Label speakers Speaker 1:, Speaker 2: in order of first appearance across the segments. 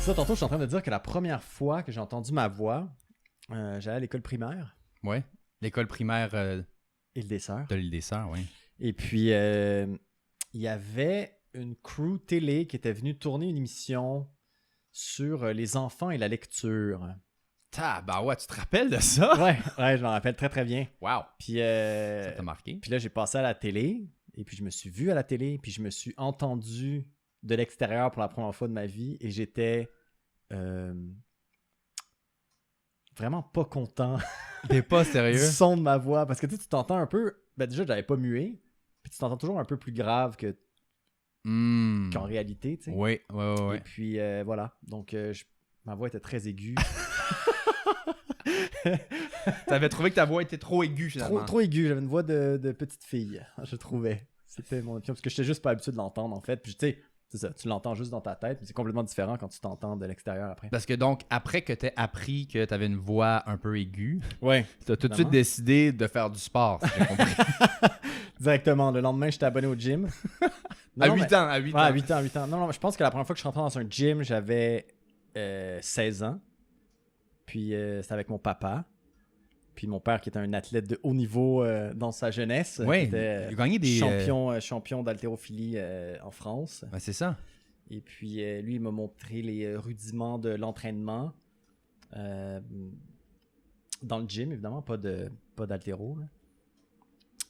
Speaker 1: Ça, tantôt, je suis en train de dire que la première fois que j'ai entendu ma voix, j'allais à l'école primaire.
Speaker 2: Ouais. L'école primaire
Speaker 1: Île des Sœurs.
Speaker 2: de l'Île des Sœurs, oui.
Speaker 1: Et puis, il y avait une crew télé qui était venue tourner une émission sur les enfants et la lecture.
Speaker 2: Bah ouais, tu te rappelles de ça?
Speaker 1: Ouais, je m'en rappelle très très bien.
Speaker 2: Wow.
Speaker 1: Puis,
Speaker 2: Ça t'a marqué?
Speaker 1: puis là, j'ai passé à la télé, et puis je me suis vu à la télé, puis je me suis entendu de l'extérieur pour la première fois de ma vie, et j'étais vraiment pas content
Speaker 2: T'es pas
Speaker 1: du
Speaker 2: sérieux?
Speaker 1: son de ma voix, parce que tu t'entends un peu, ben déjà, je l'avais pas mué, puis tu t'entends toujours un peu plus grave qu'en réalité, tu sais.
Speaker 2: Oui.
Speaker 1: Et puis, voilà, donc ma voix était très aiguë.
Speaker 2: T'avais trouvé que ta voix était trop aiguë, finalement.
Speaker 1: Trop aiguë, j'avais une voix de petite fille, je trouvais. C'était mon opinion, parce que j'étais juste pas habitué de l'entendre, en fait. Puis tu sais, c'est ça, tu l'entends juste dans ta tête, mais c'est complètement différent quand tu t'entends de l'extérieur après.
Speaker 2: Parce que donc, après que t'aies appris que t'avais une voix un peu aiguë,
Speaker 1: Ouais.
Speaker 2: t'as tout de suite décidé de faire du sport, si j'ai compris.
Speaker 1: Directement, le lendemain, j'étais abonné au gym.
Speaker 2: À 8 ans.
Speaker 1: Ouais, à 8 ans. Non, je pense que la première fois que je suis rentré dans un gym, j'avais 16 ans. Puis c'était avec mon papa. Puis mon père qui était un athlète de haut niveau dans sa jeunesse.
Speaker 2: Oui,
Speaker 1: il était
Speaker 2: il a gagné des...
Speaker 1: champion d'haltérophilie en France.
Speaker 2: Ouais, c'est ça.
Speaker 1: Et puis lui, il m'a montré les rudiments de l'entraînement. Dans le gym, évidemment, pas d'haltéro. Là.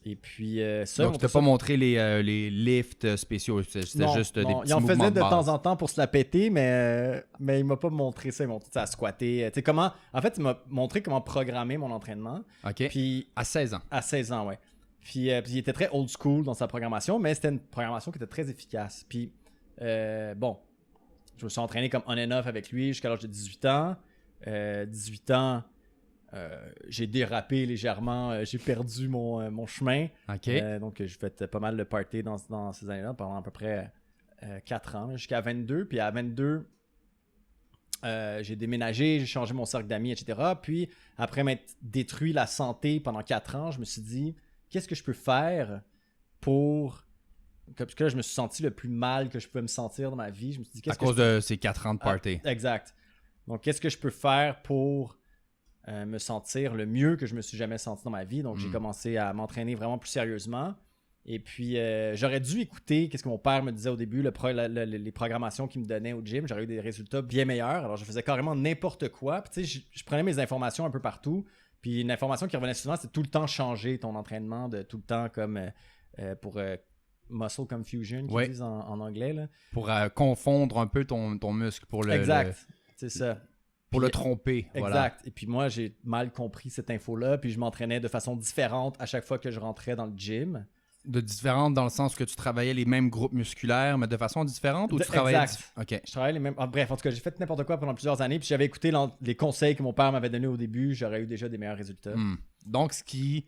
Speaker 1: Et puis ça...
Speaker 2: Donc, tu t'as pas montré les lifts spéciaux, c'était juste des petits
Speaker 1: il en
Speaker 2: mouvements
Speaker 1: faisait de
Speaker 2: base.
Speaker 1: temps en temps pour se la péter, mais il m'a pas montré ça. Il m'a montré ça à squatter. Tu sais, comment... En fait, il m'a montré comment programmer mon entraînement.
Speaker 2: OK.
Speaker 1: Puis,
Speaker 2: À 16 ans.
Speaker 1: à 16 ans, ouais. Puis il était très old school dans sa programmation, mais c'était une programmation qui était très efficace. Puis, bon, je me suis entraîné comme on and off avec lui jusqu'à l'âge de 18 ans. 18 ans... j'ai dérapé légèrement, j'ai perdu mon chemin.
Speaker 2: OK.
Speaker 1: Donc, j'ai fait pas mal de party dans ces années-là pendant à peu près 4 ans, jusqu'à 22. Puis à 22, j'ai déménagé, j'ai changé mon cercle d'amis, etc. Puis après m'être détruit la santé pendant 4 ans, je me suis dit, qu'est-ce que je peux faire pour... Parce que là, je me suis senti le plus mal que je pouvais me sentir dans ma vie. Je me suis dit,
Speaker 2: À cause de ces 4 ans de party.
Speaker 1: Exact. Donc, qu'est-ce que je peux faire pour... me sentir le mieux que je me suis jamais senti dans ma vie. Donc, j'ai commencé à m'entraîner vraiment plus sérieusement. Et puis, j'aurais dû écouter ce que mon père me disait au début, les programmations qu'il me donnait au gym. J'aurais eu des résultats bien meilleurs. Alors, je faisais carrément n'importe quoi. Puis, tu sais, je prenais mes informations un peu partout. Puis, une information qui revenait souvent, c'est tout le temps changer ton entraînement, de tout le temps comme pour muscle confusion, qu'ils disent en anglais. Là.
Speaker 2: Pour confondre un peu ton muscle. Pour
Speaker 1: exact, c'est ça.
Speaker 2: Pour le tromper.
Speaker 1: Exact. Voilà. Et puis moi, j'ai mal compris cette info-là. Puis je m'entraînais de façon différente à chaque fois que je rentrais dans le gym.
Speaker 2: De différente dans le sens que tu travaillais les mêmes groupes musculaires, mais de façon différente ou tu travaillais...
Speaker 1: Exact.
Speaker 2: OK.
Speaker 1: Je travaillais les mêmes... bref, en tout cas, j'ai fait n'importe quoi pendant plusieurs années. Puis j'avais écouté les conseils que mon père m'avait donnés au début. J'aurais eu déjà des meilleurs résultats.
Speaker 2: Donc, ce qui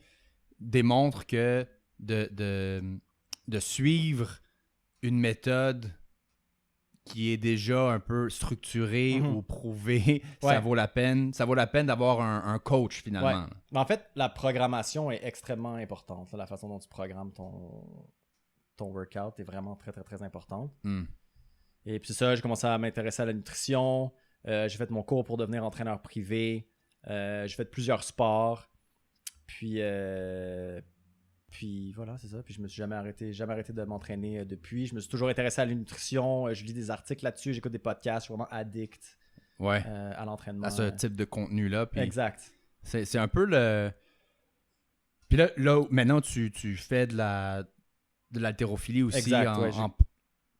Speaker 2: démontre que de suivre une méthode qui est déjà un peu structuré ou prouvé, ça vaut la peine. Ça vaut la peine d'avoir un coach, finalement.
Speaker 1: Ouais. Mais en fait, la programmation est extrêmement importante. La façon dont tu programmes ton workout est vraiment très, très, très importante. Et puis ça, j'ai commencé à m'intéresser à la nutrition. J'ai fait mon cours pour devenir entraîneur privé. J'ai fait plusieurs sports. Puis voilà, c'est ça. Puis je me suis jamais arrêté de m'entraîner depuis. Je me suis toujours intéressé à la nutrition. Je lis des articles là-dessus. J'écoute des podcasts. Je suis vraiment addict à l'entraînement.
Speaker 2: À ce type de contenu-là. Puis
Speaker 1: exact.
Speaker 2: C'est un peu le... Puis là maintenant, tu fais de l'haltérophilie aussi
Speaker 1: exact,
Speaker 2: en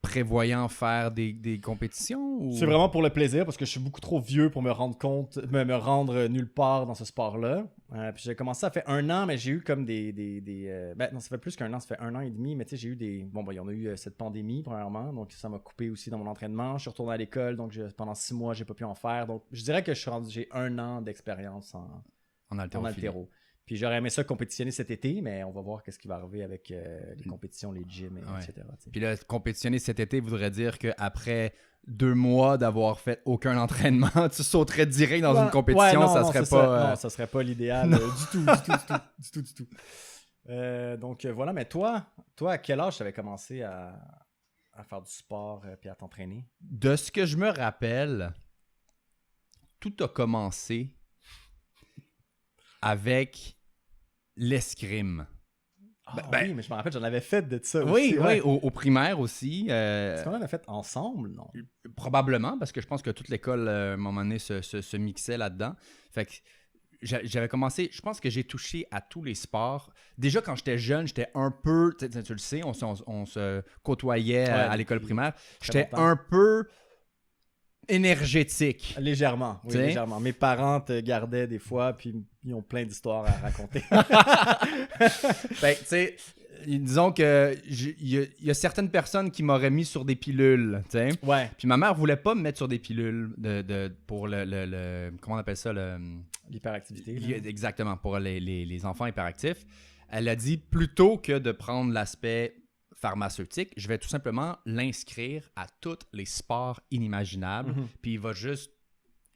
Speaker 2: prévoyant faire des compétitions? Ou...
Speaker 1: C'est vraiment pour le plaisir parce que je suis beaucoup trop vieux pour me rendre nulle part dans ce sport-là. Puis j'ai commencé, ça fait 1 an, mais j'ai eu comme non, ça fait plus qu'1 an, ça fait 1 an et demi, mais tu sais, j'ai eu il y en a eu cette pandémie, premièrement, donc ça m'a coupé aussi dans mon entraînement. Je suis retourné à l'école, donc pendant 6 mois, j'ai pas pu en faire. Donc, je dirais que j'ai 1 an d'expérience en haltéro. Puis j'aurais aimé ça compétitionner cet été, mais on va voir qu'est-ce qui va arriver avec les compétitions, les gyms, etc. T'sais.
Speaker 2: Puis là, compétitionner cet été voudrait dire qu'après 2 mois d'avoir fait aucun entraînement, tu sauterais direct dans une compétition,
Speaker 1: non,
Speaker 2: ça serait pas...
Speaker 1: Non, ça serait pas l'idéal du tout. Donc voilà, mais toi, à quel âge tu avais commencé à à faire du sport puis à t'entraîner?
Speaker 2: De ce que je me rappelle, tout a commencé avec l'escrime.
Speaker 1: Oui, mais je me rappelle, j'en avais fait de ça
Speaker 2: Oui,
Speaker 1: aussi. Ouais.
Speaker 2: au primaire aussi.
Speaker 1: Est-ce qu'on en a fait ensemble, non?
Speaker 2: Probablement, parce que je pense que toute l'école, à un moment donné, se mixait là-dedans. Fait que j'avais commencé, je pense que j'ai touché à tous les sports. Déjà, quand j'étais jeune, j'étais un peu, tu le sais, on se côtoyait à l'école primaire. J'étais un peu énergétique.
Speaker 1: Légèrement, oui, légèrement. Mes parents te gardaient des fois, puis ils ont plein d'histoires à raconter.
Speaker 2: Fait que, tu sais, disons que il y a certaines personnes qui m'auraient mis sur des pilules, tu sais.
Speaker 1: Ouais.
Speaker 2: Puis ma mère voulait pas me mettre sur des pilules pour comment on appelle ça,
Speaker 1: l'hyperactivité. Là.
Speaker 2: Exactement, pour les enfants hyperactifs. Elle a dit plutôt que de prendre l'aspect pharmaceutique, je vais tout simplement l'inscrire à tous les sports inimaginables, puis il va juste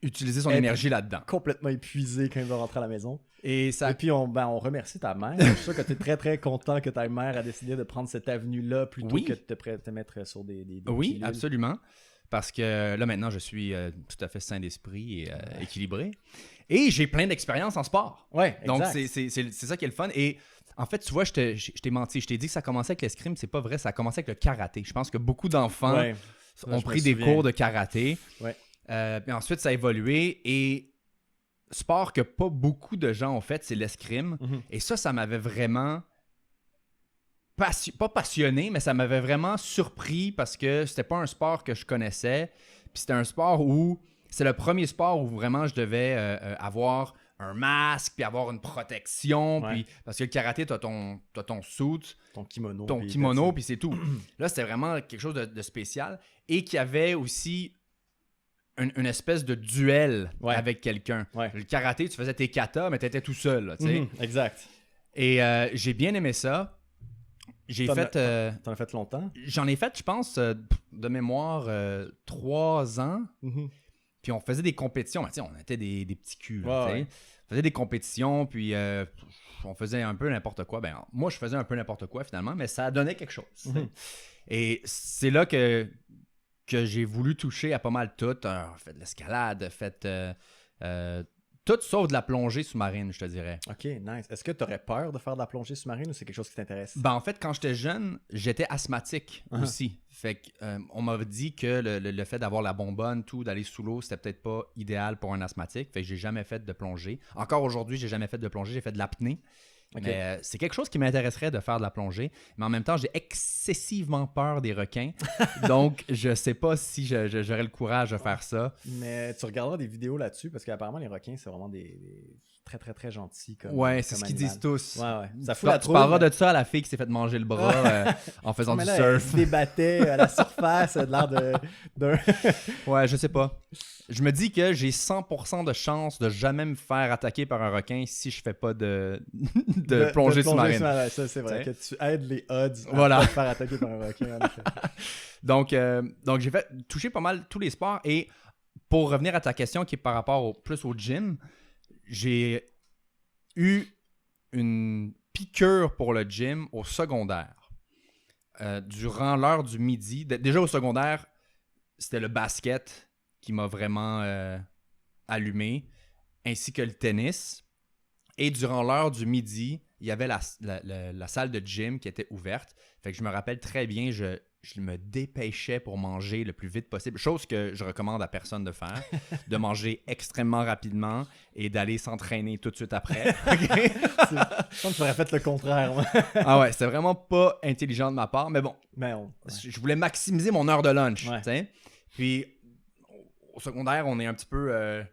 Speaker 2: utiliser son énergie là-dedans.
Speaker 1: Complètement épuisé quand il va rentrer à la maison.
Speaker 2: Et puis,
Speaker 1: on remercie ta mère. Je suis sûr que tu es très, très content que ta mère a décidé de prendre cette avenue-là plutôt que de te mettre sur des
Speaker 2: oui,
Speaker 1: pilules.
Speaker 2: Absolument. Parce que là, maintenant, je suis tout à fait sain d'esprit et équilibré. Et j'ai plein d'expériences en sport.
Speaker 1: Ouais, exact.
Speaker 2: Donc, c'est ça qui est le fun. Et en fait, tu vois, je t'ai menti. Je t'ai dit que ça commençait avec l'escrime. C'est pas vrai. Ça a commencé avec le karaté. Je pense que beaucoup d'enfants ont pris des cours de karaté.
Speaker 1: Ouais.
Speaker 2: Puis ensuite, ça a évolué. Et sport que pas beaucoup de gens ont fait, c'est l'escrime. Et ça m'avait vraiment... pas passionné, mais ça m'avait vraiment surpris parce que c'était pas un sport que je connaissais. Puis c'était un sport où... C'est le premier sport où vraiment je devais avoir un masque, puis avoir une protection. Puis, parce que le karaté, t'as ton suit,
Speaker 1: ton kimono.
Speaker 2: Puis c'est tout. Là, c'était vraiment quelque chose de spécial. Et qu'il y avait aussi une espèce de duel avec quelqu'un. Ouais. Le karaté, tu faisais tes katas, mais t'étais tout seul. Là,
Speaker 1: exact.
Speaker 2: Et j'ai bien aimé ça.
Speaker 1: T'en as fait longtemps?
Speaker 2: J'en ai fait, je pense, de mémoire, 3 ans. Puis on faisait des compétitions. Ben, on était des petits culs. On faisait des compétitions, puis on faisait un peu n'importe quoi. Ben, moi, je faisais un peu n'importe quoi finalement, mais ça donnait quelque chose. Et c'est là que j'ai voulu toucher à pas mal tout. Fait de l'escalade, fait tout sauf de la plongée sous-marine, je te dirais.
Speaker 1: OK, nice. Est-ce que tu aurais peur de faire de la plongée sous-marine ou c'est quelque chose qui t'intéresse?
Speaker 2: Ben, en fait, quand j'étais jeune, j'étais asthmatique aussi. Fait que, on m'avait dit que le fait d'avoir la bonbonne, tout, d'aller sous l'eau, c'était peut-être pas idéal pour un asthmatique. Fait que j'ai jamais fait de plongée. Encore aujourd'hui, j'ai jamais fait de plongée. J'ai fait de l'apnée. Okay. Mais c'est quelque chose qui m'intéresserait de faire de la plongée. Mais en même temps, j'ai excessivement peur des requins. Donc, je sais pas si j'aurais le courage de faire ça.
Speaker 1: Mais tu regarderas des vidéos là-dessus parce qu'apparemment, les requins, c'est vraiment des très, très, très gentils.
Speaker 2: C'est ce qu'ils disent tous.
Speaker 1: Ouais. Ça fout la trouille.
Speaker 2: Tu parleras de ça à la fille qui s'est fait manger le bras en faisant du surf.
Speaker 1: Elle se débattait à la surface, de l'air d'un...
Speaker 2: Ouais, je sais pas. Je me dis que j'ai 100% de chance de jamais me faire attaquer par un requin si je fais pas de plongée sous-marine.
Speaker 1: Ça, c'est vrai. Que tu aides les odds à
Speaker 2: pas
Speaker 1: te faire attaquer par un requin.
Speaker 2: Donc, j'ai touché pas mal tous les sports. Et pour revenir à ta question qui est par rapport plus au gym, j'ai eu une piqûre pour le gym au secondaire. Durant l'heure du midi, déjà au secondaire, c'était le basket qui m'a vraiment allumé, ainsi que le tennis. Et durant l'heure du midi, il y avait la salle de gym qui était ouverte. Fait que je me rappelle très bien, je me dépêchais pour manger le plus vite possible. Chose que je recommande à personne de faire, de manger extrêmement rapidement et d'aller s'entraîner tout de suite après.
Speaker 1: Je pense que j'aurais fait le contraire.
Speaker 2: Ah ouais, c'était vraiment pas intelligent de ma part, mais bon, je voulais maximiser mon heure de lunch. Puis, au secondaire, on est un petit peu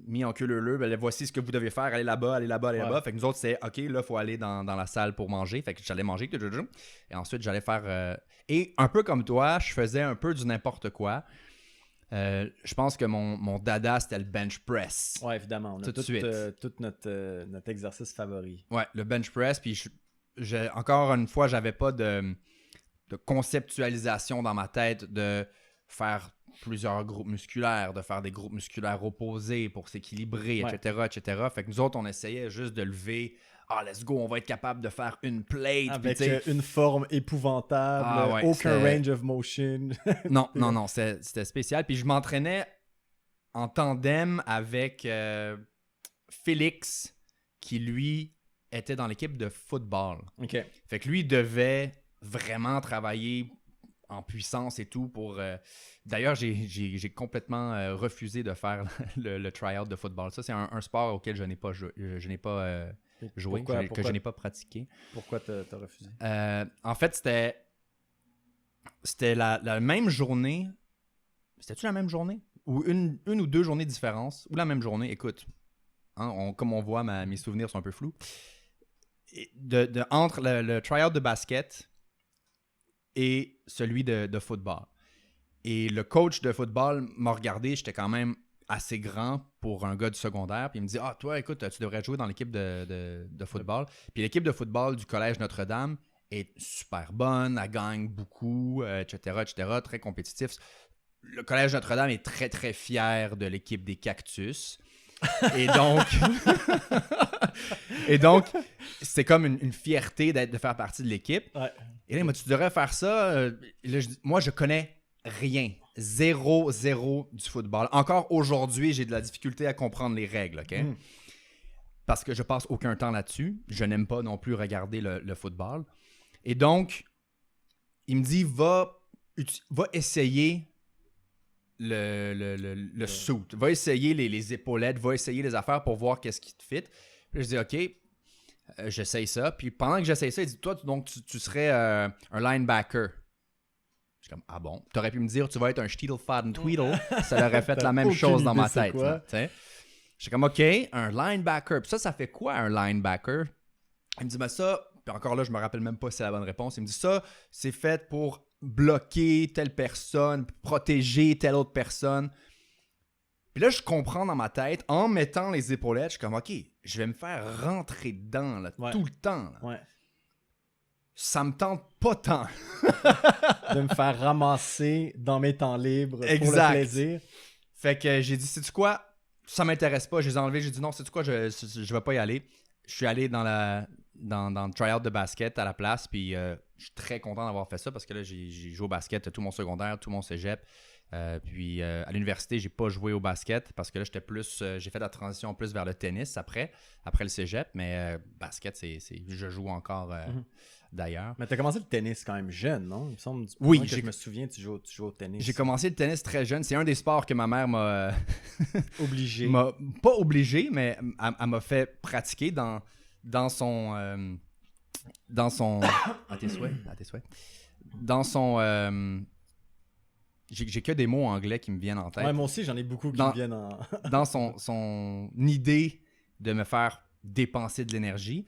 Speaker 2: mis en queue leu-leu. Ben, voici ce que vous devez faire. Allez là-bas, allez là-bas, allez là-bas. Fait que nous autres, c'est OK, là, il faut aller dans la salle pour manger. Fait que j'allais manger. Et ensuite, j'allais faire... Et un peu comme toi, je faisais un peu du n'importe quoi. Je pense que mon dada, c'était le bench press.
Speaker 1: Ouais, évidemment. On a tout notre exercice favori.
Speaker 2: Ouais, le bench press. Puis, encore une fois, j'avais pas de conceptualisation dans ma tête de faire plusieurs groupes musculaires, de faire des groupes musculaires opposés pour s'équilibrer, etc., etc. Fait que nous autres, on essayait juste de lever let's go, on va être capable de faire une plate.
Speaker 1: Avec
Speaker 2: puis,
Speaker 1: une forme épouvantable, aucun range of motion.
Speaker 2: Non, c'était spécial. Puis je m'entraînais en tandem avec Félix, qui lui était dans l'équipe de football.
Speaker 1: OK.
Speaker 2: Fait que lui devait vraiment travailler en puissance et tout pour... D'ailleurs, j'ai complètement refusé de faire le try-out de football. Ça, c'est un sport auquel je n'ai pas joué, que je n'ai pas pratiqué.
Speaker 1: Pourquoi t'as refusé?
Speaker 2: En fait, c'était la même journée. C'était-tu la même journée? Ou une ou deux journées de différence? Ou la même journée? Écoute, comme on voit, mes souvenirs sont un peu flous. Entre le try-out de basket et celui de football. Et le coach de football m'a regardé, j'étais quand même assez grand pour un gars du secondaire, puis il me dit « Ah, toi, écoute, tu devrais jouer dans l'équipe de football. » Puis l'équipe de football du Collège Notre-Dame est super bonne, elle gagne beaucoup, etc., très compétitif. Le Collège Notre-Dame est très, très fier de l'équipe des Cactus. Et donc, c'est comme une fierté de faire partie de l'équipe.
Speaker 1: Ouais.
Speaker 2: Et là, il m'a dit, tu devrais faire ça. Moi, je connais rien. Zéro du football. Encore aujourd'hui, j'ai de la difficulté à comprendre les règles, OK? Parce que je passe aucun temps là-dessus. Je n'aime pas non plus regarder le football. Et donc, il me dit, va essayer le suit. Va essayer les épaulettes, va essayer les affaires pour voir qu'est-ce qui te fit. Puis je dis, OK, j'essaye ça. Puis pendant que j'essaye ça, il dit, toi, donc, tu serais un linebacker. Je suis comme, ah bon? Tu aurais pu me dire, tu vas être un Steedle Faden Tweedle. Ça aurait fait la même chose dans ma tête. Je suis comme, OK, un linebacker. Puis ça fait quoi un linebacker? Il me dit, ben ça, puis encore là, je me rappelle même pas si c'est la bonne réponse. Il me dit, ça, c'est fait pour bloquer telle personne, protéger telle autre personne. Puis là, je comprends dans ma tête, en mettant les épaulettes, je suis comme, OK, je vais me faire rentrer dedans là, tout le temps. Là.
Speaker 1: Ouais.
Speaker 2: Ça me tente pas tant.
Speaker 1: De me faire ramasser dans mes temps libres pour le plaisir.
Speaker 2: Fait que j'ai dit, sais-tu quoi? Ça m'intéresse pas. Je les ai enlevés. J'ai dit, non, sais-tu quoi? Je vais pas y aller. Je suis allé dans le try-out de basket à la place. Puis je suis très content d'avoir fait ça parce que là, j'ai joué au basket tout mon secondaire, tout mon cégep. Puis à l'université, j'ai pas joué au basket parce que là, j'ai fait la transition plus vers le tennis après le cégep. Mais basket, je joue encore d'ailleurs.
Speaker 1: Mais tu as commencé le tennis quand même jeune, non? Il me semble,
Speaker 2: oui,
Speaker 1: je me souviens, tu joues au tennis.
Speaker 2: J'ai commencé le tennis très jeune. C'est un des sports que ma mère m'a...
Speaker 1: obligé.
Speaker 2: Pas obligé, mais elle m'a fait pratiquer dans son... À tes souhaits. Dans son... J'ai que des mots anglais qui me viennent en tête.
Speaker 1: Ouais, moi aussi, j'en ai beaucoup qui me viennent en...
Speaker 2: dans son idée de me faire dépenser de l'énergie.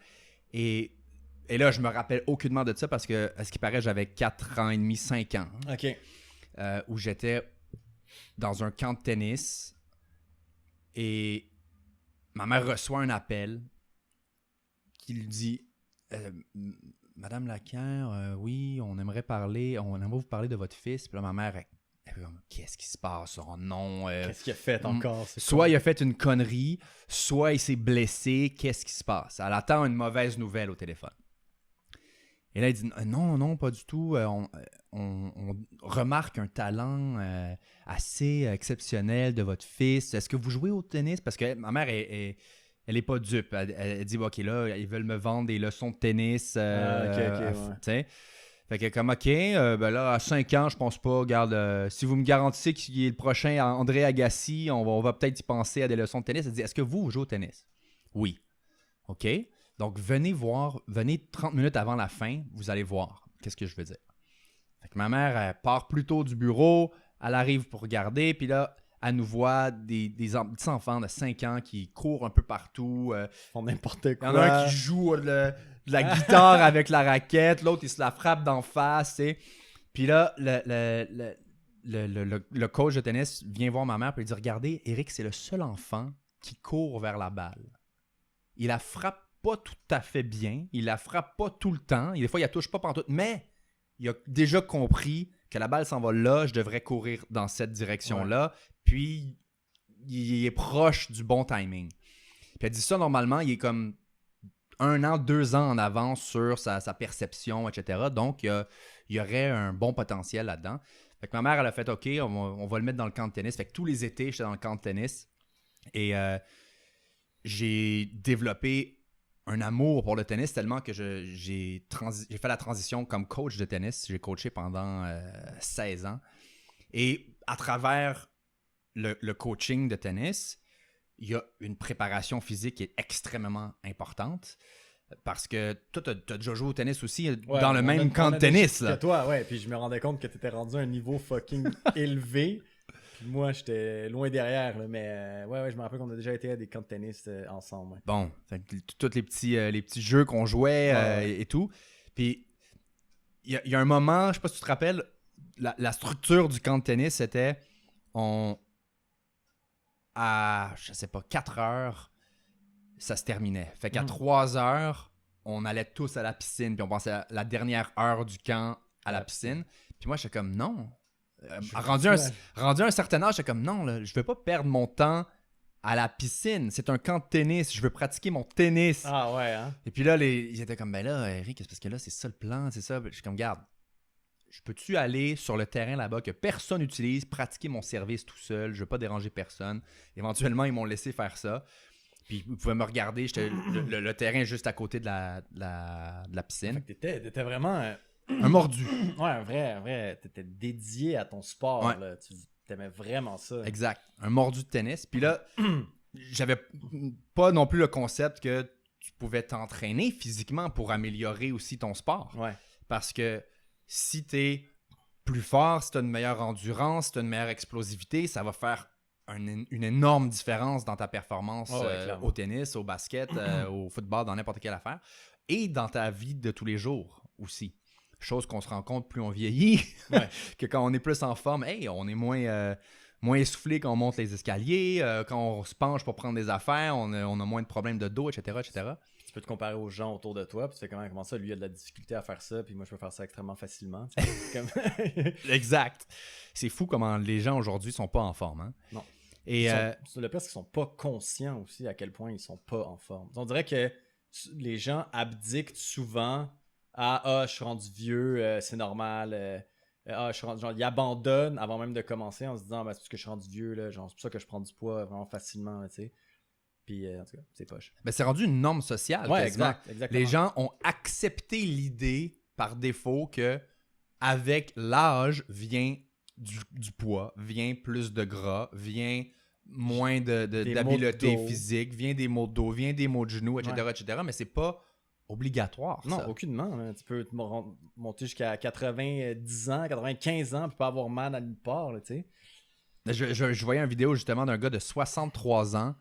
Speaker 2: Et là, je me rappelle aucunement de ça parce que, à ce qui paraît, j'avais 4 ans et demi, 5 ans.
Speaker 1: OK.
Speaker 2: Où j'étais dans un camp de tennis et ma mère reçoit un appel qui lui dit Madame Laquin, oui, on aimerait vous parler de votre fils. Puis là, ma mère, qu'est-ce qui se passe? Oh non.
Speaker 1: Qu'est-ce qu'il a fait encore?
Speaker 2: Soit il a fait une connerie, soit il s'est blessé. Qu'est-ce qui se passe? Elle attend une mauvaise nouvelle au téléphone. Et là, il dit non, pas du tout. On remarque un talent assez exceptionnel de votre fils. Est-ce que vous jouez au tennis? Parce que ma mère, elle n'est pas dupe. Elle dit, OK, là, ils veulent me vendre des leçons de tennis.
Speaker 1: ouais.
Speaker 2: Fait que comme, OK, ben là, à 5 ans, je pense pas. Regarde, si vous me garantissez qu'il est le prochain André Agassi, on va peut-être y penser à des leçons de tennis. Elle dit, est-ce que vous jouez au tennis? Oui. OK. Donc, venez 30 minutes avant la fin, vous allez voir. Qu'est-ce que je veux dire? Fait que ma mère, elle part plus tôt du bureau, elle arrive pour regarder, puis là, elle nous voit des petits enfants de 5 ans qui courent un peu partout.
Speaker 1: Font n'importe quoi.
Speaker 2: Il y en a un qui joue de la guitare avec la raquette, l'autre, il se la frappe d'en face. T'sais. Puis là, le coach de tennis vient voir ma mère et lui dit, regardez, Eric, c'est le seul enfant qui court vers la balle. Il la frappe pas tout à fait bien, il la frappe pas tout le temps, des fois il la touche pas pantoute, mais il a déjà compris que la balle s'en va là, je devrais courir dans cette direction-là, puis il est proche du bon timing. Puis elle dit ça, normalement, il est comme 1 an, 2 ans en avance sur sa perception, etc. Donc, il y aurait un bon potentiel là-dedans. Fait que ma mère, elle a fait « OK, on va le mettre dans le camp de tennis ». Fait que tous les étés, j'étais dans le camp de tennis. Et j'ai développé un amour pour le tennis tellement que j'ai fait la transition comme coach de tennis. J'ai coaché pendant 16 ans. Et à travers le coaching de tennis, il y a une préparation physique qui est extrêmement importante. Parce que toi, tu as déjà joué au tennis aussi dans le même camp de tennis.
Speaker 1: Que toi, ouais. Puis je me rendais compte que tu étais rendu à un niveau fucking élevé. Puis moi, j'étais loin derrière. Là, mais ouais, je me rappelle qu'on a déjà été à des camps de tennis ensemble. Ouais.
Speaker 2: Bon, tous les petits jeux qu'on jouait et tout. Puis il y a un moment, je sais pas si tu te rappelles, la structure du camp de tennis, c'était à, je sais pas, 4 heures, ça se terminait. Fait qu'à 3 heures, on allait tous à la piscine, puis on passait à la dernière heure du camp à la piscine. Puis moi, j'étais comme, non. Rendu à un certain âge, j'étais comme, non, là, je veux pas perdre mon temps à la piscine. C'est un camp de tennis. Je veux pratiquer mon tennis.
Speaker 1: Ah ouais, hein?
Speaker 2: Et puis là, ils étaient comme, ben là, Eric, c'est parce que là, c'est ça le plan, c'est ça. Je suis comme, garde, je peux-tu aller sur le terrain là-bas que personne n'utilise, pratiquer mon service tout seul, je veux pas déranger personne. Éventuellement, ils m'ont laissé faire ça. Puis vous pouvez me regarder, j'étais le terrain juste à côté de la piscine.
Speaker 1: Fait que t'étais vraiment
Speaker 2: un mordu.
Speaker 1: Ouais, un vrai. T'étais dédié à ton sport.
Speaker 2: Ouais.
Speaker 1: Là. Tu t'aimais vraiment ça.
Speaker 2: Exact. Un mordu de tennis. Puis là, j'avais pas non plus le concept que tu pouvais t'entraîner physiquement pour améliorer aussi ton sport.
Speaker 1: Ouais.
Speaker 2: Parce que si t'es plus fort, si t'as une meilleure endurance, si t'as une meilleure explosivité, ça va faire une énorme différence dans ta performance au tennis, au basket, au football, dans n'importe quelle affaire. Et dans ta vie de tous les jours aussi. Chose qu'on se rend compte plus on vieillit, que quand on est plus en forme, on est moins essoufflé quand on monte les escaliers, quand on se penche pour prendre des affaires, on a moins de problèmes de dos, etc.
Speaker 1: Tu peux te comparer aux gens autour de toi, puis tu fais comment ça, lui il a de la difficulté à faire ça, puis moi je peux faire ça extrêmement facilement. Comme...
Speaker 2: Exact. C'est fou comment les gens aujourd'hui sont pas en forme. Hein?
Speaker 1: Non.
Speaker 2: Et
Speaker 1: le pire, c'est qu'ils sont pas conscients aussi à quel point ils sont pas en forme. On dirait que les gens abdiquent souvent à je suis rendu vieux, c'est normal. Je suis rendu, genre, ils abandonnent avant même de commencer en se disant c'est parce que je suis rendu vieux, là, genre, c'est pour ça que je prends du poids vraiment facilement, tu sais. Puis en tout cas, c'est poche.
Speaker 2: Ben, c'est rendu une norme sociale.
Speaker 1: Ouais, exactement.
Speaker 2: Les gens ont accepté l'idée par défaut que avec l'âge vient du poids, vient plus de gras, vient moins d'habileté physique, vient des maux de dos, vient des maux de genoux, etc. Mais c'est pas obligatoire.
Speaker 1: Non,
Speaker 2: ça.
Speaker 1: aucunement. Hein. Tu peux monter jusqu'à 90 ans, 95 ans, puis pas avoir mal à nulle part, tu sais.
Speaker 2: Je voyais une vidéo justement d'un gars de 63 ans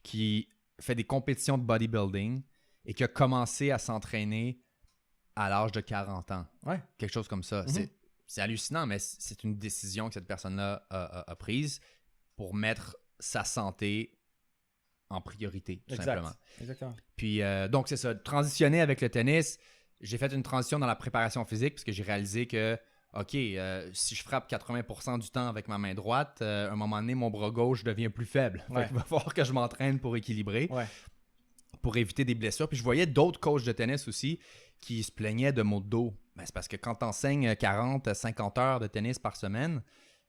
Speaker 2: qui fait des compétitions de bodybuilding et qui a commencé à s'entraîner à l'âge de 40 ans.
Speaker 1: Ouais.
Speaker 2: Quelque chose comme ça.
Speaker 1: Mm-hmm.
Speaker 2: C'est hallucinant, mais c'est une décision que cette personne-là a prise pour mettre sa santé en priorité, tout simplement.
Speaker 1: Exactement.
Speaker 2: Puis, donc, c'est ça. Transitionner avec le tennis, j'ai fait une transition dans la préparation physique parce que j'ai réalisé que, OK, si je frappe 80% du temps avec ma main droite, à un moment donné, mon bras gauche devient plus faible. Fait qu'il va falloir que je m'entraîne pour équilibrer, pour éviter des blessures. Puis, je voyais d'autres coachs de tennis aussi qui se plaignaient de maux de dos. Ben, c'est parce que quand tu enseignes 40, 50 heures de tennis par semaine,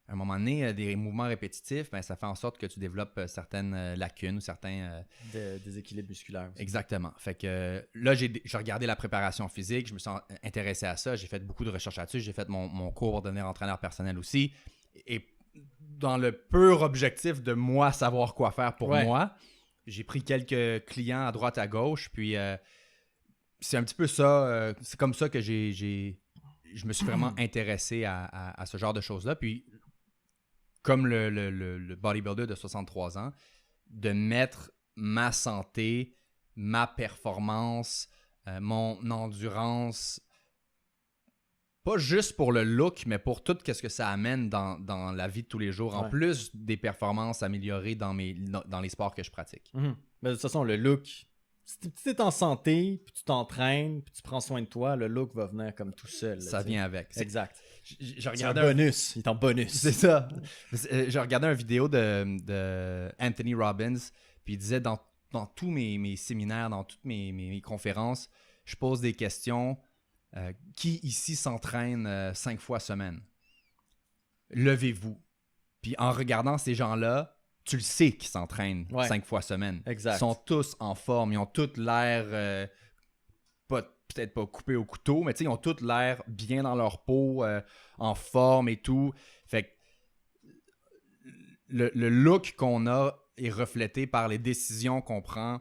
Speaker 2: à un moment donné, des mouvements répétitifs, ben, ça fait en sorte que tu développes certaines lacunes ou certains...
Speaker 1: déséquilibres musculaires aussi.
Speaker 2: Exactement. Fait que là, j'ai regardé la préparation physique, je me suis intéressé à ça, j'ai fait beaucoup de recherches là-dessus, j'ai fait mon cours pour devenir entraîneur personnel aussi. Et dans le pur objectif de moi savoir quoi faire pour moi, j'ai pris quelques clients à droite à gauche, puis c'est un petit peu ça, c'est comme ça que je me suis vraiment intéressé à ce genre de choses-là. Puis comme le bodybuilder de 63 ans, de mettre ma santé, ma performance, mon endurance, pas juste pour le look, mais pour tout ce que ça amène dans la vie de tous les jours, en plus des performances améliorées dans les sports que je pratique.
Speaker 1: Mm-hmm. Mais de toute façon, le look, si tu es en santé, puis tu t'entraînes, puis tu prends soin de toi, le look va venir comme tout seul. Là,
Speaker 2: ça vient avec.
Speaker 1: Exact.
Speaker 2: Je regardais
Speaker 1: un bonus. Il est en bonus.
Speaker 2: C'est ça. Je regardais une vidéo de Anthony Robbins, puis il disait dans dans tous mes séminaires, dans toutes mes conférences, je pose des questions. Qui ici s'entraîne 5 fois semaine? Levez-vous. Puis en regardant ces gens-là, tu le sais qu'ils s'entraînent 5 fois semaine.
Speaker 1: Exact.
Speaker 2: Ils sont tous en forme. Ils ont tous l'air, peut-être pas coupés au couteau, mais ils ont tous l'air bien dans leur peau, en forme et tout. Fait que le look qu'on a est reflété par les décisions qu'on prend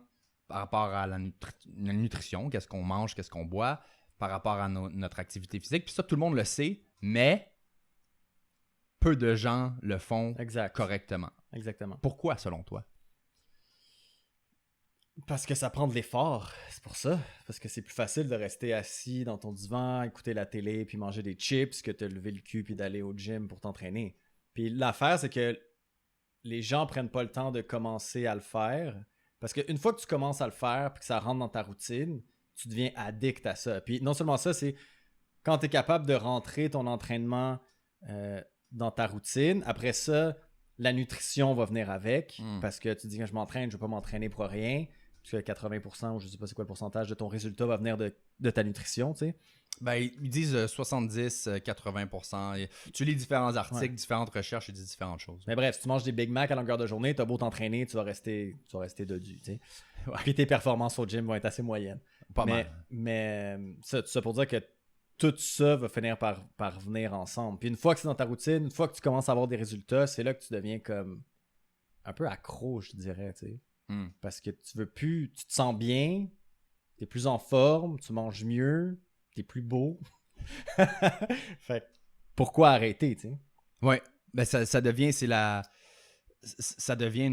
Speaker 2: par rapport à la nutrition, qu'est-ce qu'on mange, qu'est-ce qu'on boit, par rapport à notre activité physique. Puis ça, tout le monde le sait, mais peu de gens le font correctement.
Speaker 1: Exactement.
Speaker 2: Pourquoi, selon toi?
Speaker 1: Parce que ça prend de l'effort, c'est pour ça. Parce que c'est plus facile de rester assis dans ton divan, écouter la télé, puis manger des chips que de lever le cul puis d'aller au gym pour t'entraîner. Puis l'affaire, c'est que les gens prennent pas le temps de commencer à le faire. Parce qu'une fois que tu commences à le faire puis que ça rentre dans ta routine, tu deviens addict à ça. Puis non seulement ça, c'est quand tu es capable de rentrer ton entraînement dans ta routine, après ça, la nutrition va venir avec. Parce que tu dis que je m'entraîne, je ne vais pas m'entraîner pour rien. Parce que 80% ou je ne sais pas c'est quoi le pourcentage de ton résultat va venir de ta nutrition, tu sais.
Speaker 2: Ben, ils disent 70-80%. Tu lis différents articles, différentes recherches, ils disent différentes choses.
Speaker 1: Mais bref, si tu manges des Big Mac à longueur de journée, tu as beau t'entraîner, tu vas rester dodu, tu sais. Puis tes performances au gym vont être assez moyennes.
Speaker 2: Pas mal.
Speaker 1: Mais ça pour dire que tout ça va finir par venir ensemble. Puis une fois que c'est dans ta routine, une fois que tu commences à avoir des résultats, c'est là que tu deviens comme un peu accro, je dirais, tu sais. Parce que tu te sens bien, tu es plus en forme, tu manges mieux, tu es plus beau. Fait pourquoi arrêter, tu sais?
Speaker 2: Ouais, ben ça devient, ça devient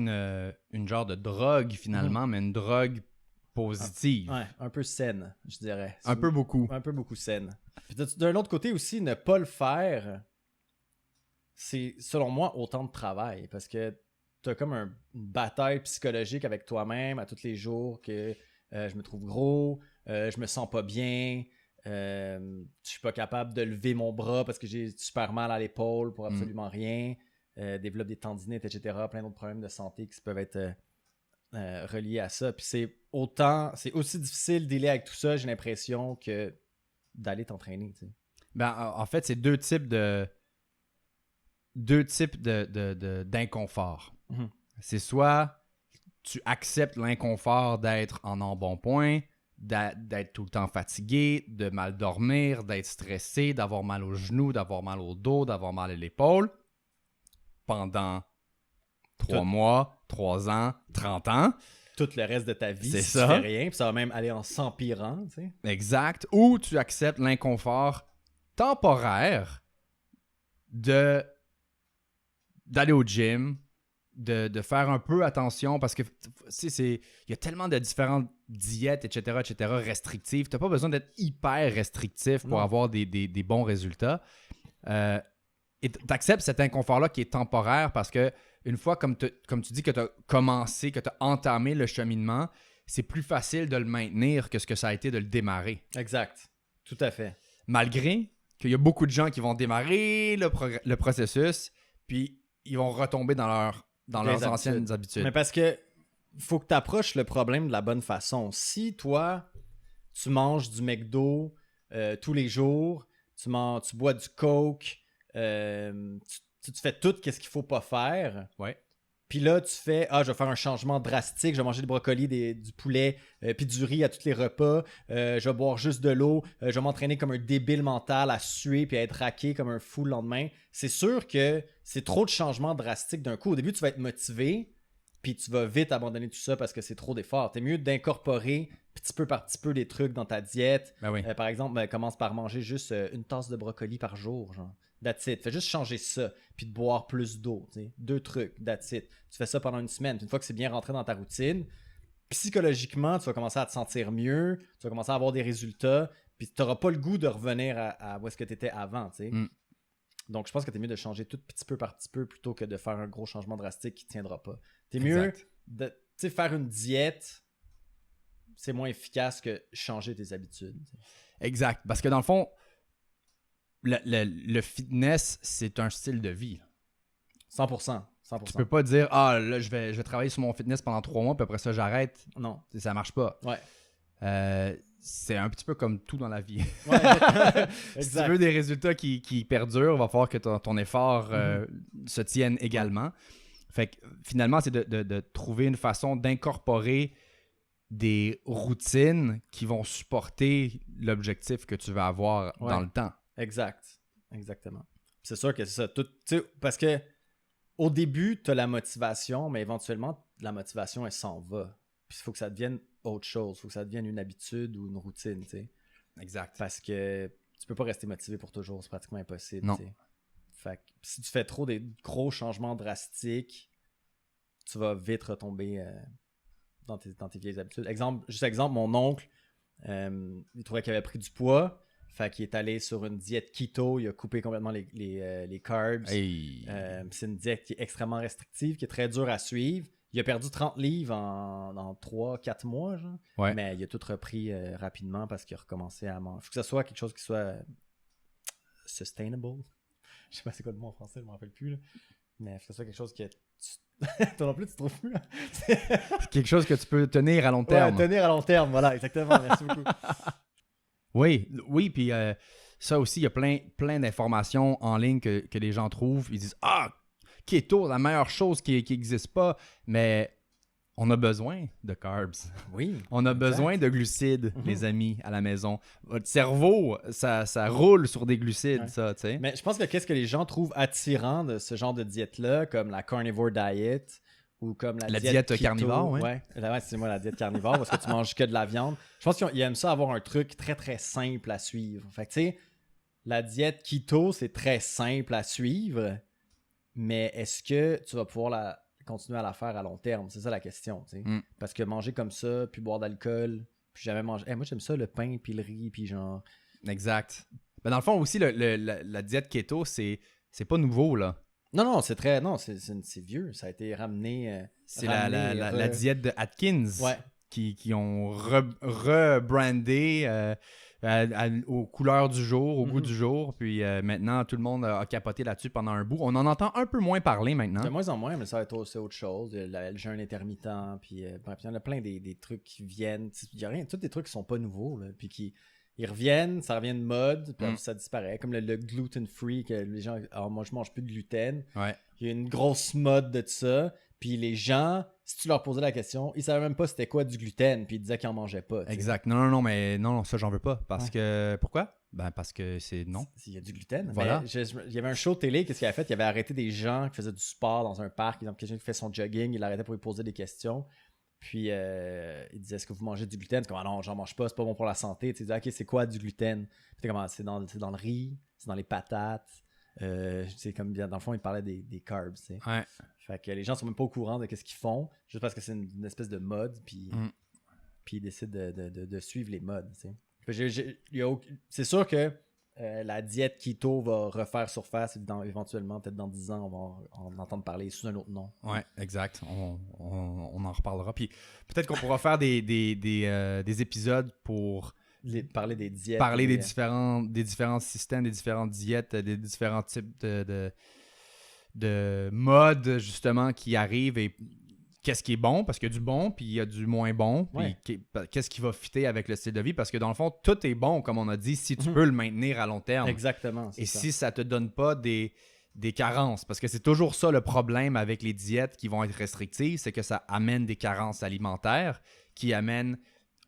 Speaker 2: une genre de drogue finalement, mais une drogue positive.
Speaker 1: Ouais, un peu saine, je dirais.
Speaker 2: Un peu beaucoup
Speaker 1: saine. Puis d'un autre côté aussi, ne pas le faire, c'est selon moi autant de travail parce que tu as comme une bataille psychologique avec toi-même à tous les jours que je me trouve gros, je me sens pas bien, je suis pas capable de lever mon bras parce que j'ai super mal à l'épaule pour absolument rien, développe des tendinites, etc., plein d'autres problèmes de santé qui peuvent être reliés à ça. Puis c'est aussi difficile d'aider avec tout ça, j'ai l'impression, que d'aller t'entraîner, tu sais.
Speaker 2: Ben, en fait, c'est deux types d'inconfort. C'est soit tu acceptes l'inconfort d'être en embonpoint, d'être tout le temps fatigué, de mal dormir, d'être stressé, d'avoir mal aux genoux, d'avoir mal au dos, d'avoir mal à l'épaule pendant 3 mois, 3 ans, 30 ans.
Speaker 1: Tout le reste de ta vie,
Speaker 2: c'est
Speaker 1: si
Speaker 2: ça.
Speaker 1: Tu fais rien, puis ça va même aller en s'empirant, tu sais.
Speaker 2: Exact. Ou tu acceptes l'inconfort temporaire d'aller au gym, de faire un peu attention parce que il y a tellement de différentes diètes, etc., restrictives. Tu n'as pas besoin d'être hyper restrictif pour avoir des bons résultats. Et tu acceptes cet inconfort-là qui est temporaire parce que une fois, comme tu dis, que tu as commencé, que tu as entamé le cheminement, c'est plus facile de le maintenir que ce que ça a été de le démarrer.
Speaker 1: Exact. Tout à fait.
Speaker 2: Malgré qu'il y a beaucoup de gens qui vont démarrer le processus, puis ils vont retomber dans leurs anciennes habitudes.
Speaker 1: Mais parce que faut que tu approches le problème de la bonne façon. Si toi, tu manges du McDo tous les jours, tu bois du Coke, tu fais tout ce qu'il faut pas faire.
Speaker 2: Ouais.
Speaker 1: Puis là, tu fais, je vais faire un changement drastique, je vais manger du brocoli, du poulet, puis du riz à tous les repas, je vais boire juste de l'eau, je vais m'entraîner comme un débile mental à suer puis à être raqué comme un fou le lendemain. C'est sûr que c'est trop de changements drastiques d'un coup. Au début, tu vas être motivé, puis tu vas vite abandonner tout ça parce que c'est trop d'efforts. T'es mieux d'incorporer petit peu par petit peu des trucs dans ta diète.
Speaker 2: Ben oui.
Speaker 1: Par exemple, commence par manger juste une tasse de brocoli par jour, genre. That's it. Fais juste changer ça, puis de boire plus d'eau. 2 trucs, that's it. Tu fais ça pendant une semaine. Puis une fois que c'est bien rentré dans ta routine, psychologiquement, tu vas commencer à te sentir mieux, tu vas commencer à avoir des résultats, puis tu n'auras pas le goût de revenir à où est-ce que tu étais avant. Donc, je pense que tu es mieux de changer tout petit peu par petit peu plutôt que de faire un gros changement drastique qui ne tiendra pas. Tu es mieux de faire une diète, c'est moins efficace que changer tes habitudes.
Speaker 2: Exact. Parce que dans le fond, le fitness, c'est un style de vie.
Speaker 1: 100%. 100%.
Speaker 2: Tu peux pas dire, ah, là, je vais travailler sur mon fitness pendant 3 mois, puis après ça, j'arrête.
Speaker 1: Non.
Speaker 2: Ça marche pas.
Speaker 1: Ouais.
Speaker 2: C'est un petit peu comme tout dans la vie.
Speaker 1: Ouais, exact.
Speaker 2: Si tu veux des résultats qui perdurent, il va falloir que ton effort se tienne également. Fait que finalement, c'est de trouver une façon d'incorporer des routines qui vont supporter l'objectif que tu vas avoir dans le temps.
Speaker 1: Exact. Exactement. C'est sûr que c'est ça. Parce que au début, tu as la motivation, mais éventuellement, la motivation, elle s'en va. Puis il faut que ça devienne autre chose. Il faut que ça devienne une habitude ou une routine, tu sais.
Speaker 2: Exact.
Speaker 1: Parce que tu peux pas rester motivé pour toujours. C'est pratiquement impossible,
Speaker 2: non.
Speaker 1: T'sais. Fait que si tu fais trop des gros changements drastiques, tu vas vite retomber dans tes vieilles habitudes. Exemple, mon oncle, il trouvait qu'il avait pris du poids. Fait qu'il est allé sur une diète keto. Il a coupé complètement les carbs.
Speaker 2: Hey.
Speaker 1: C'est une diète qui est extrêmement restrictive, qui est très dure à suivre. Il a perdu 30 livres en 3-4 mois, genre.
Speaker 2: Ouais.
Speaker 1: Mais il a tout repris rapidement parce qu'il a recommencé à manger. Il faut que ce soit quelque chose qui soit sustainable. Je sais pas c'est quoi le mot en français, je me rappelle plus. Là. Mais il faut que ce soit quelque chose que toi non plus, tu trouves plus.
Speaker 2: Quelque chose que tu peux tenir à long terme.
Speaker 1: Ouais, tenir à long terme, voilà, exactement. Merci beaucoup.
Speaker 2: Oui, puis ça aussi, il y a plein d'informations en ligne que les gens trouvent. Ils disent « Ah, keto, la meilleure chose qui n'existe pas. » Mais on a besoin de carbs.
Speaker 1: Oui.
Speaker 2: On a besoin de glucides, les amis, à la maison. Votre cerveau, ça roule sur des glucides, ça, tu sais.
Speaker 1: Mais je pense que qu'est-ce que les gens trouvent attirant de ce genre de diète-là, comme la carnivore diet ou comme la diète keto,
Speaker 2: carnivore, oui.
Speaker 1: Ouais, c'est moi la diète carnivore parce que tu manges que de la viande. Je pense qu'ils aiment ça avoir un truc très très simple à suivre. Fait que tu sais, la diète keto, c'est très simple à suivre, mais est-ce que tu vas pouvoir continuer à la faire à long terme? C'est ça la question, tu sais. Parce que manger comme ça, puis boire d'alcool, puis jamais manger... moi, j'aime ça, le pain, puis le riz, puis genre...
Speaker 2: Exact. Ben dans le fond, aussi, la diète keto, c'est pas nouveau, là.
Speaker 1: Non, c'est très... Non, c'est vieux. Ça a été ramené...
Speaker 2: C'est la diète de Atkins qui ont rebrandé aux couleurs du jour, au goût du jour. Puis maintenant, tout le monde a capoté là-dessus pendant un bout. On en entend un peu moins parler maintenant.
Speaker 1: De moins en moins, mais ça va être aussi autre chose. Le jeûne intermittent, puis il y en a plein des trucs qui viennent. Il y a rien, tous des trucs qui sont pas nouveaux, là, puis qui... Ils reviennent, ça revient de mode, puis ça disparaît. Comme le gluten-free, que les gens... Alors, moi, je mange plus de gluten.
Speaker 2: Ouais.
Speaker 1: Il y a une grosse mode de ça. Puis les gens, si tu leur posais la question, ils savaient même pas c'était quoi du gluten, puis ils disaient qu'ils en mangeaient pas. T'sais.
Speaker 2: Exact. Non, mais non, ça, j'en veux pas. Parce que... Pourquoi? Ben, parce que c'est non.
Speaker 1: Il y a du gluten.
Speaker 2: Voilà.
Speaker 1: Mais il y avait un show de télé, qu'est-ce qu'il avait fait? Il avait arrêté des gens qui faisaient du sport dans un parc. Par exemple, quelqu'un qui fait son jogging, il l'arrêtait pour lui poser des questions. Puis il disait, est-ce que vous mangez du gluten? C'est comme, ah non, j'en mange pas, c'est pas bon pour la santé. Tu dis, ok, c'est quoi du gluten? Puis t'es comme, c'est dans le riz, c'est dans les patates. C'est comme, dans le fond, il parlait des carbs. T'sais.
Speaker 2: Ouais.
Speaker 1: Fait que les gens sont même pas au courant de ce qu'ils font, juste parce que c'est une espèce de mode, puis ils décident de suivre les modes. C'est sûr que la diète keto va refaire surface éventuellement, peut-être dans 10 ans, on va en entendre parler sous un autre nom.
Speaker 2: Ouais, exact. On en reparlera. Puis peut-être qu'on pourra faire des épisodes pour
Speaker 1: parler des diètes.
Speaker 2: Parler des différents systèmes, des différentes diètes, des différents types de modes, justement, qui arrivent et qu'est-ce qui est bon, parce qu'il y a du bon, puis il y a du moins bon, puis qu'est-ce qui va fitter avec le style de vie, parce que dans le fond, tout est bon, comme on a dit, si tu peux le maintenir à long terme.
Speaker 1: Exactement.
Speaker 2: Et si ça te donne pas des carences, parce que c'est toujours ça le problème avec les diètes qui vont être restrictives, c'est que ça amène des carences alimentaires qui amènent,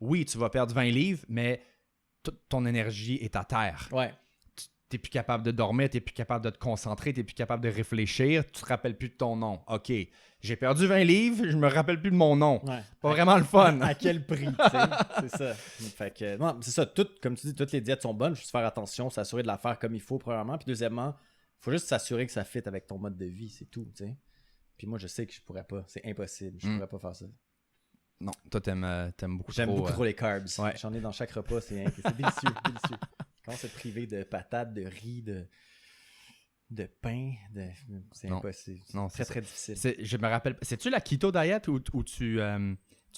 Speaker 2: oui, tu vas perdre 20 livres, mais toute ton énergie est à terre.
Speaker 1: Ouais.
Speaker 2: T'es plus capable de dormir, t'es plus capable de te concentrer, t'es plus capable de réfléchir, tu te rappelles plus de ton nom. OK, j'ai perdu 20 livres, je me rappelle plus de mon nom.
Speaker 1: Ouais.
Speaker 2: Pas vraiment le fun.
Speaker 1: À quel prix, tu sais? C'est ça. Fait que, non, c'est ça. Comme tu dis, toutes les diètes sont bonnes. Il faut juste faire attention, s'assurer de la faire comme il faut, premièrement. Puis deuxièmement, il faut juste s'assurer que ça fit avec ton mode de vie, c'est tout, tu sais. Puis moi, je sais que je pourrais pas. C'est impossible. Je pourrais pas faire ça.
Speaker 2: Non, toi, t'aimes beaucoup trop.
Speaker 1: J'aime beaucoup trop les carbs.
Speaker 2: Ouais.
Speaker 1: J'en ai dans chaque repas. C'est délicieux, délicieux. Quand on se priver de patates, de riz, de pain, c'est impossible.
Speaker 2: Non,
Speaker 1: c'est très difficile.
Speaker 2: Je me rappelle. C'est-tu la keto diet où tu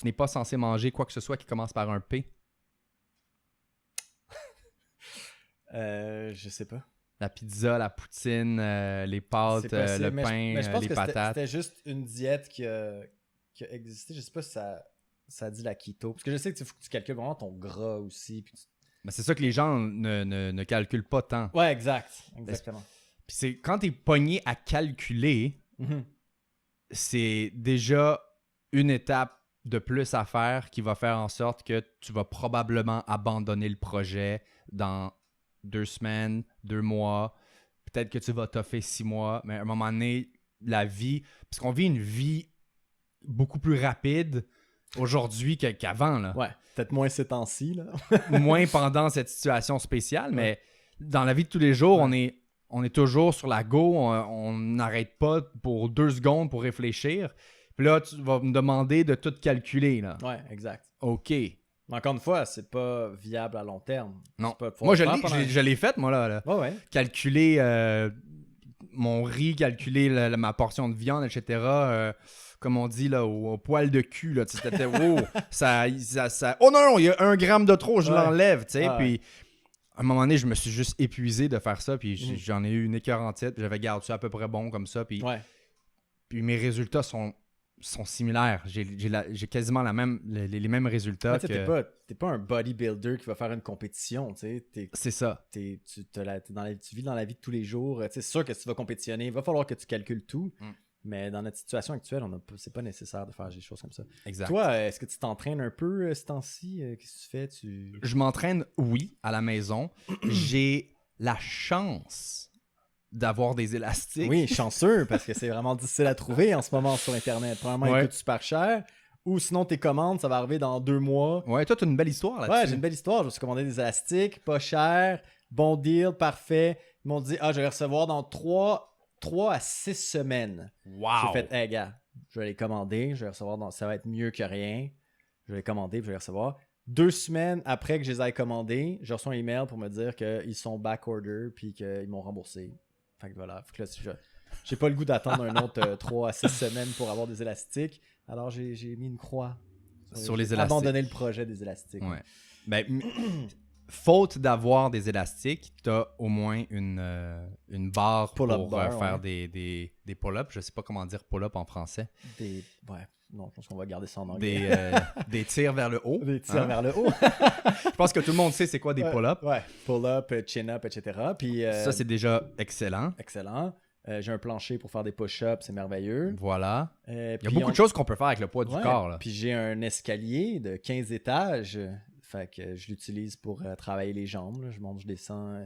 Speaker 2: n'es pas censé manger quoi que ce soit qui commence par un P?
Speaker 1: Je sais pas.
Speaker 2: la pizza, la poutine, les pâtes,
Speaker 1: C'est possible,
Speaker 2: le
Speaker 1: mais
Speaker 2: pain,
Speaker 1: je pense
Speaker 2: les
Speaker 1: que
Speaker 2: patates.
Speaker 1: c'était juste une diète qui a existé. Je sais pas si ça dit la keto. Parce que je sais que faut que tu calcules vraiment ton gras aussi.
Speaker 2: Mais c'est ça que les gens ne calculent pas tant.
Speaker 1: Ouais, exactement.
Speaker 2: Puis c'est quand tu es pogné à calculer,
Speaker 1: Mhm.
Speaker 2: c'est déjà une étape de plus à faire qui va faire en sorte que tu vas probablement abandonner le projet dans 2 semaines, 2 mois. Peut-être que tu vas toffer 6 mois, mais à un moment donné, la vie... Parce qu'on vit une vie beaucoup plus rapide aujourd'hui qu'avant. Là.
Speaker 1: Ouais, peut-être moins ces temps-ci, là.
Speaker 2: Moins pendant cette situation spéciale, mais dans la vie de tous les jours, on est toujours sur la go. On n'arrête pas pour 2 secondes pour réfléchir. Puis là, tu vas me demander de tout calculer. Là.
Speaker 1: Ouais, exact.
Speaker 2: OK.
Speaker 1: Mais encore une fois, c'est pas viable à long terme.
Speaker 2: Non.
Speaker 1: Faut
Speaker 2: Moi,
Speaker 1: le faire pendant-
Speaker 2: je l'ai fait, moi, là.
Speaker 1: Ouais.
Speaker 2: Calculer mon riz, calculer ma portion de viande, etc. Comme on dit, là, au poil de cul. Là, c'était, oh, ça... Oh non, il y a 1 gramme de trop, je l'enlève. Tu sais, puis à un moment donné, je me suis juste épuisé de faire ça. Puis j'en ai eu une écœurantite. Puis j'avais gardé ça à peu près bon comme ça. Puis mes résultats sont similaires. J'ai quasiment les mêmes résultats.
Speaker 1: T'es pas un bodybuilder qui va faire une compétition, tu sais.
Speaker 2: C'est ça.
Speaker 1: Tu vis dans la vie de tous les jours. C'est sûr que si tu vas compétitionner, il va falloir que tu calcules tout. Mais dans notre situation actuelle, c'est pas nécessaire de faire des choses comme ça.
Speaker 2: Exact.
Speaker 1: Toi, est-ce que tu t'entraînes un peu ce temps-ci? Qu'est-ce que tu fais?
Speaker 2: Je m'entraîne, oui, à la maison. J'ai la chance d'avoir des élastiques.
Speaker 1: Oui, chanceux, parce que c'est vraiment difficile à trouver en ce moment sur Internet. Premièrement, ils coûtent super cher. Ou sinon, tes commandes, ça va arriver dans 2 mois.
Speaker 2: Ouais, toi, tu as une belle histoire là-dessus.
Speaker 1: Ouais, j'ai une belle histoire. Je me suis commandé des élastiques, pas cher, bon deal, parfait. Ils m'ont dit, je vais les recevoir dans 3 à 6 semaines.
Speaker 2: Wow!
Speaker 1: J'ai fait, hey gars, je vais les commander, je vais les recevoir, ça va être mieux que rien. Je vais les commander, puis je vais les recevoir. 2 semaines après que je les aille commandés, je reçois un email pour me dire qu'ils sont back-order, puis qu'ils m'ont remboursé. Fait que voilà. Fait que là, j'ai pas le goût d'attendre un autre 3 à 6 semaines pour avoir des élastiques. Alors, j'ai mis une croix
Speaker 2: sur les élastiques.
Speaker 1: Abandonné le projet des élastiques.
Speaker 2: Ouais. Ben, faute d'avoir des élastiques, tu as au moins une barre pour faire des pull-ups. Je sais pas comment dire pull-up en français.
Speaker 1: Non, je pense qu'on va garder ça en anglais.
Speaker 2: Des tirs vers le haut.
Speaker 1: Des tirs vers le haut.
Speaker 2: Je pense que tout le monde sait c'est quoi des pull-ups.
Speaker 1: Ouais, pull-up, chin-up, etc. Puis,
Speaker 2: ça, c'est déjà excellent.
Speaker 1: Excellent. J'ai un plancher pour faire des push-ups, c'est merveilleux.
Speaker 2: Voilà. Il y a beaucoup de choses qu'on peut faire avec le poids du corps. Là.
Speaker 1: Puis j'ai un escalier de 15 étages. Fait que je l'utilise pour travailler les jambes. Là. Je monte, je descends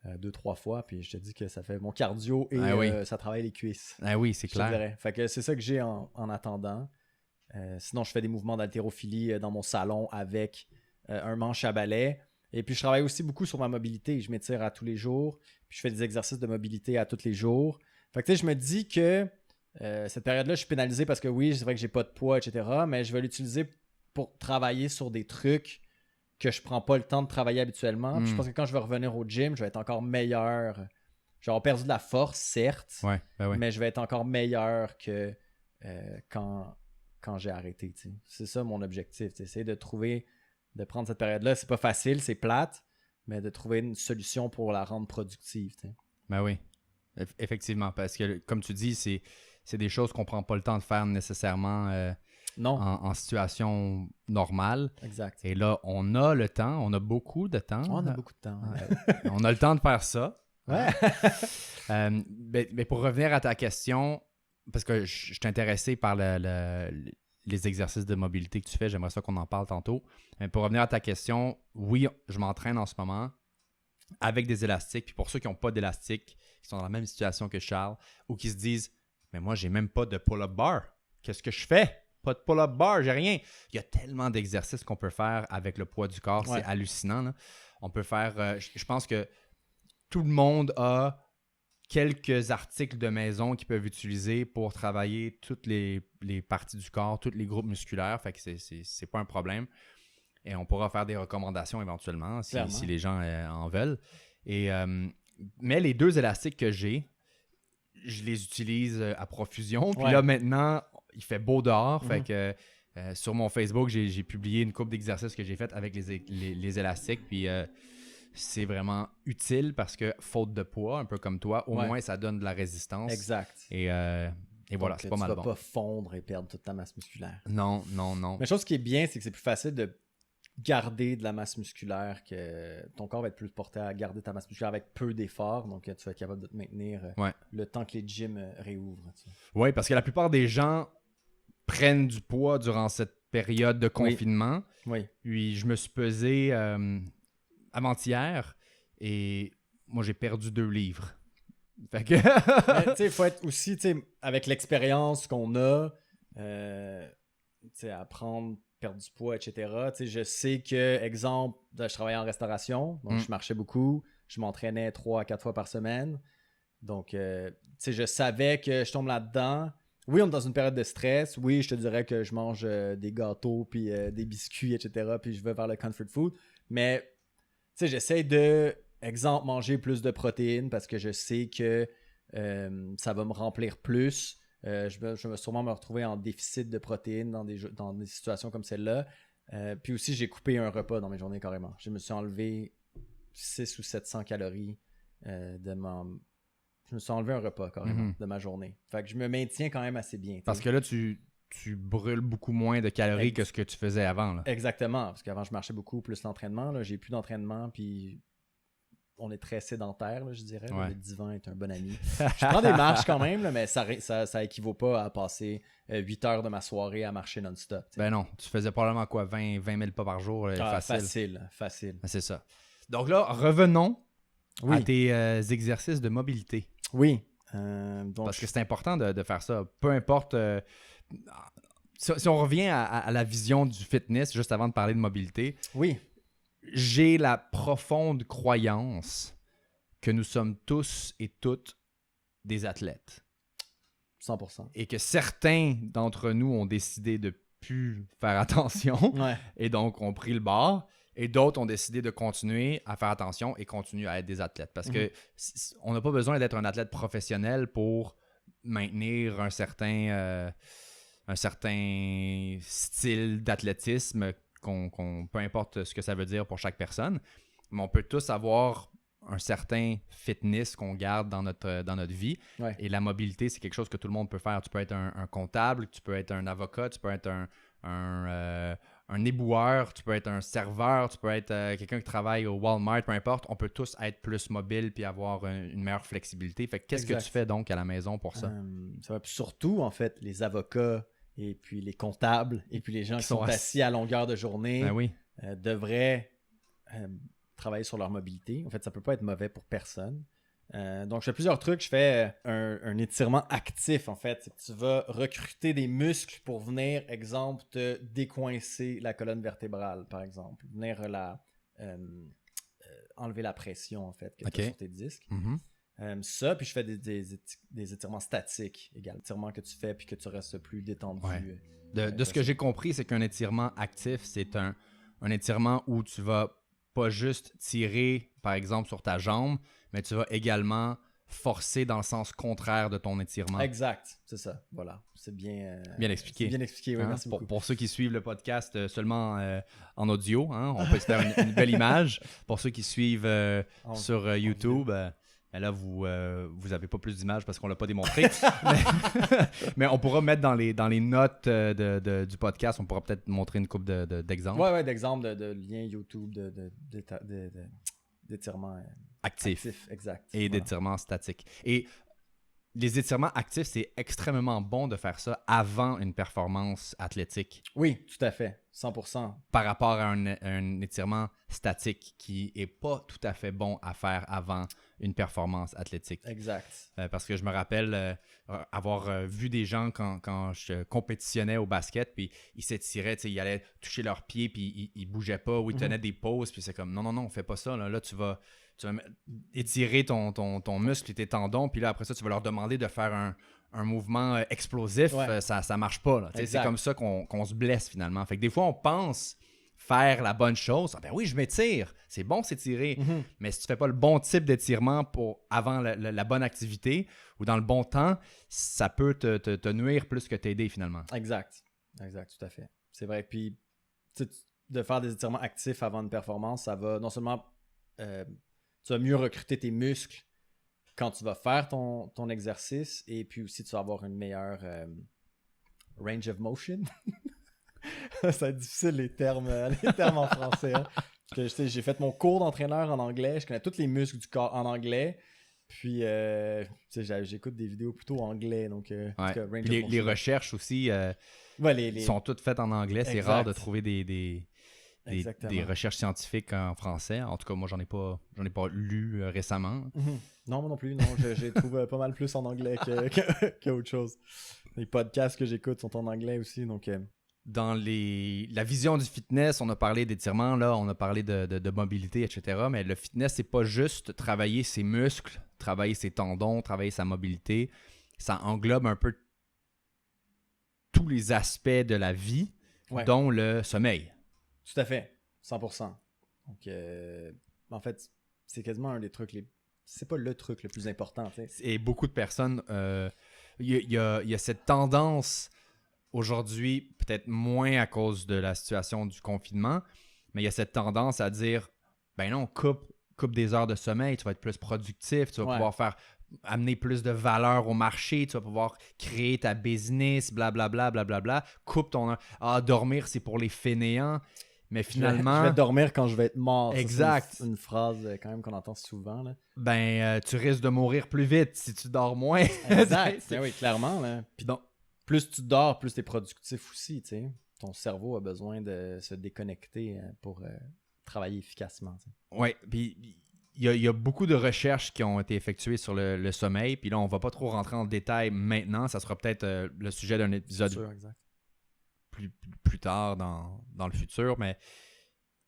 Speaker 1: 2-3 fois. Puis je te dis que ça fait mon cardio et ça travaille les cuisses.
Speaker 2: Ah oui, c'est clair.
Speaker 1: Fait que c'est ça que j'ai en attendant. Sinon, je fais des mouvements d'haltérophilie dans mon salon avec un manche à balai. Et puis, je travaille aussi beaucoup sur ma mobilité. Je m'étire à tous les jours. Puis, je fais des exercices de mobilité à tous les jours. Fait que, tu sais, je me dis que cette période-là, je suis pénalisé parce que oui, c'est vrai que j'ai pas de poids, etc. Mais je vais l'utiliser pour travailler sur des trucs que je prends pas le temps de travailler habituellement. Puis, je pense que quand je vais revenir au gym, je vais être encore meilleur. Je vais avoir perdu de la force, certes. Mais je vais être encore meilleur que quand j'ai arrêté. T'sais. C'est ça mon objectif. C'est de prendre cette période-là. C'est pas facile, c'est plate, mais de trouver une solution pour la rendre productive. T'sais.
Speaker 2: Ben oui, effectivement. Parce que, comme tu dis, c'est des choses qu'on prend pas le temps de faire nécessairement en situation normale.
Speaker 1: Exact.
Speaker 2: Et là, on a le temps, on a beaucoup de temps.
Speaker 1: On a beaucoup de temps.
Speaker 2: On a le temps de faire ça.
Speaker 1: Ouais.
Speaker 2: Mais pour revenir à ta question, parce que je suis intéressé par les exercices de mobilité que tu fais, j'aimerais ça qu'on en parle tantôt. Mais pour revenir à ta question, oui, je m'entraîne en ce moment avec des élastiques. Puis pour ceux qui n'ont pas d'élastiques, qui sont dans la même situation que Charles, ou qui se disent « Mais moi, j'ai même pas de pull-up bar. Qu'est-ce que je fais? Pas de pull-up bar, j'ai rien. » Il y a tellement d'exercices qu'on peut faire avec le poids du corps. C'est hallucinant. Là. On peut faire... je pense que tout le monde a quelques articles de maison qu'ils peuvent utiliser pour travailler toutes les parties du corps, tous les groupes musculaires. Fait que c'est pas un problème. Et on pourra faire des recommandations éventuellement si les gens en veulent. Mais les 2 élastiques que j'ai, je les utilise à profusion. Puis là, maintenant, il fait beau dehors. Fait que sur mon Facebook, j'ai publié une couple d'exercices que j'ai fait avec les élastiques. Puis c'est vraiment utile parce que faute de poids, un peu comme toi, au moins ça donne de la résistance.
Speaker 1: Exact.
Speaker 2: Et voilà, c'est pas mal bon.
Speaker 1: Tu vas pas fondre et perdre toute ta masse musculaire.
Speaker 2: Non.
Speaker 1: Mais la chose qui est bien, c'est que c'est plus facile de garder de la masse musculaire, que ton corps va être plus porté à garder ta masse musculaire avec peu d'efforts, donc tu vas être capable de te maintenir le temps que les gyms réouvrent.
Speaker 2: Oui, parce que la plupart des gens prennent du poids durant cette période de confinement.
Speaker 1: Oui.
Speaker 2: Puis je me suis pesé avant-hier et moi j'ai perdu 2 livres. Fait que...
Speaker 1: il faut être aussi, avec l'expérience qu'on a, apprendre, perdre du poids, etc. Je sais que, exemple, je travaillais en restauration, donc je marchais beaucoup, je m'entraînais 3 à 4 fois par semaine. Donc, je savais que je tombe là-dedans. Oui, on est dans une période de stress. Oui, je te dirais que je mange des gâteaux, puis des biscuits, etc. Puis je vais vers le comfort food. Mais, j'essaie de, exemple, manger plus de protéines parce que je sais que ça va me remplir plus. Je vais sûrement me retrouver en déficit de protéines dans des situations comme celle-là. Puis aussi, j'ai coupé un repas dans mes journées carrément. Je me suis enlevé 600 ou 700 calories Je me suis enlevé un repas carrément de ma journée. Fait que je me maintiens quand même assez bien.
Speaker 2: Parce que là, tu brûles beaucoup moins de calories que ce que tu faisais avant. Là.
Speaker 1: Exactement. Parce qu'avant, je marchais beaucoup plus l'entraînement. Là. J'ai plus d'entraînement, puis on est très sédentaire, là, je dirais. Le divan est un bon ami. Je prends des marches quand même, là, mais ça équivaut pas à passer 8 heures de ma soirée à marcher non-stop. T'sais.
Speaker 2: Ben non, tu faisais probablement quoi, 20 000 pas par jour, facile.
Speaker 1: Facile.
Speaker 2: C'est ça. Donc là, revenons à tes exercices de mobilité.
Speaker 1: Oui.
Speaker 2: Parce que c'est important de faire ça. Peu importe... si on revient à la vision du fitness, juste avant de parler de mobilité...
Speaker 1: Oui.
Speaker 2: J'ai la profonde croyance que nous sommes tous et toutes des athlètes.
Speaker 1: 100%.
Speaker 2: Et que certains d'entre nous ont décidé de plus faire attention et donc ont pris le bord. Et d'autres ont décidé de continuer à faire attention et continuer à être des athlètes. Parce que on n'a pas besoin d'être un athlète professionnel pour maintenir un certain style d'athlétisme, peu importe ce que ça veut dire pour chaque personne. Mais on peut tous avoir un certain fitness qu'on garde dans notre vie. Ouais. Et la mobilité, c'est quelque chose que tout le monde peut faire. Tu peux être un comptable, tu peux être un avocat, tu peux être un éboueur, tu peux être un serveur, tu peux être quelqu'un qui travaille au Walmart, peu importe. On peut tous être plus mobile puis avoir une meilleure flexibilité. Fait que qu'est-ce que tu fais donc à la maison pour ça?
Speaker 1: Ça va surtout, en fait, les avocats et puis les comptables et puis les gens qui sont assis à longueur de journée devraient travailler sur leur mobilité. En fait, ça peut pas être mauvais pour personne. Donc, je fais plusieurs trucs. Je fais un étirement actif, en fait. Tu vas recruter des muscles pour venir, exemple, te décoincer la colonne vertébrale, par exemple. Venir enlever la pression, en fait, que tu as sur tes disques. Ça, puis je fais des étirements statiques également. Étirements que tu fais puis que tu restes plus détendu.
Speaker 2: Ouais. De ce que j'ai compris, c'est qu'un étirement actif, c'est un étirement où tu vas pas juste tirer, par exemple, sur ta jambe, mais tu vas également forcer dans le sens contraire de ton étirement.
Speaker 1: Exact, c'est ça. Voilà, c'est bien
Speaker 2: expliqué.
Speaker 1: C'est bien expliqué, oui, merci beaucoup.
Speaker 2: Pour ceux qui suivent le podcast seulement en audio, on peut se faire une belle image. Pour ceux qui suivent sur YouTube... là, vous n'avez pas plus d'images parce qu'on ne l'a pas démontré. mais on pourra mettre dans les notes du podcast, on pourra peut-être montrer une couple d'exemples.
Speaker 1: Oui, d'exemples de liens YouTube, d'étirements actifs. Exact.
Speaker 2: Et d'étirements statiques. Et les étirements actifs, c'est extrêmement bon de faire ça avant une performance athlétique.
Speaker 1: Oui, tout à fait. 100%.
Speaker 2: Par rapport à un étirement statique qui n'est pas tout à fait bon à faire avant une performance athlétique.
Speaker 1: Exact.
Speaker 2: Parce que je me rappelle avoir vu des gens quand je compétitionnais au basket, puis ils s'étiraient, ils allaient toucher leurs pieds, puis ils bougeaient pas, ou ils tenaient des pauses, puis c'est comme non, on fait pas ça. Là tu vas étirer ton muscle et tes tendons, puis là après ça, tu vas leur demander de faire un mouvement explosif. Ça marche pas. Là. C'est comme ça qu'on se blesse finalement. Fait que des fois, on pense faire la bonne chose. Ben oui, je m'étire. C'est bon s'étirer. Mais si tu fais pas le bon type d'étirement avant la bonne activité ou dans le bon temps, ça peut te nuire plus que t'aider finalement.
Speaker 1: Exact, tout à fait. C'est vrai. Puis, de faire des étirements actifs avant une performance, ça va non seulement tu vas mieux recruter tes muscles quand tu vas faire ton exercice, et puis aussi tu vas avoir une meilleure range of motion. C'est difficile les termes en français. Hein. Parce que, j'ai fait mon cours d'entraîneur en anglais, je connais tous les muscles du corps en anglais. Puis, j'écoute des vidéos plutôt anglais. Donc, en tout cas, range of motion.
Speaker 2: Les recherches aussi sont toutes faites en anglais. C'est rare de trouver des recherches scientifiques en français. En tout cas, moi, j'en ai pas lu récemment.
Speaker 1: Mm-hmm. Non, moi non plus. Non, je les trouve pas mal plus en anglais qu'autre chose. Les podcasts que j'écoute sont en anglais aussi. Donc,
Speaker 2: dans la vision du fitness, on a parlé d'étirement, là, on a parlé de mobilité, etc. Mais le fitness, c'est pas juste travailler ses muscles, travailler ses tendons, travailler sa mobilité. Ça englobe un peu tous les aspects de la vie, dont le sommeil.
Speaker 1: Tout à fait, 100%. Donc, en fait, c'est quasiment un des trucs c'est pas le truc le plus important. T'sais.
Speaker 2: Et beaucoup de personnes, il y a cette tendance aujourd'hui, peut-être moins à cause de la situation du confinement, mais il y a cette tendance à dire, ben non, coupe des heures de sommeil, tu vas être plus productif, tu vas pouvoir amener plus de valeur au marché, tu vas pouvoir créer ta business, blablabla, blablabla. Coupe ton heure. Ah, dormir, c'est pour les fainéants. Mais finalement...
Speaker 1: Je vais dormir quand je vais être mort.
Speaker 2: Exact.
Speaker 1: C'est une phrase quand même qu'on entend souvent. Là.
Speaker 2: Ben, tu risques de mourir plus vite si tu dors moins.
Speaker 1: Exact. Ben oui, clairement. Là. Puis donc, plus tu dors, plus tu es productif aussi. T'sais. Ton cerveau a besoin de se déconnecter pour travailler efficacement.
Speaker 2: Oui, puis il y a beaucoup de recherches qui ont été effectuées sur le sommeil. Puis là, on va pas trop rentrer en détail maintenant. Ça sera peut-être le sujet d'un épisode plus tard dans le futur. Mais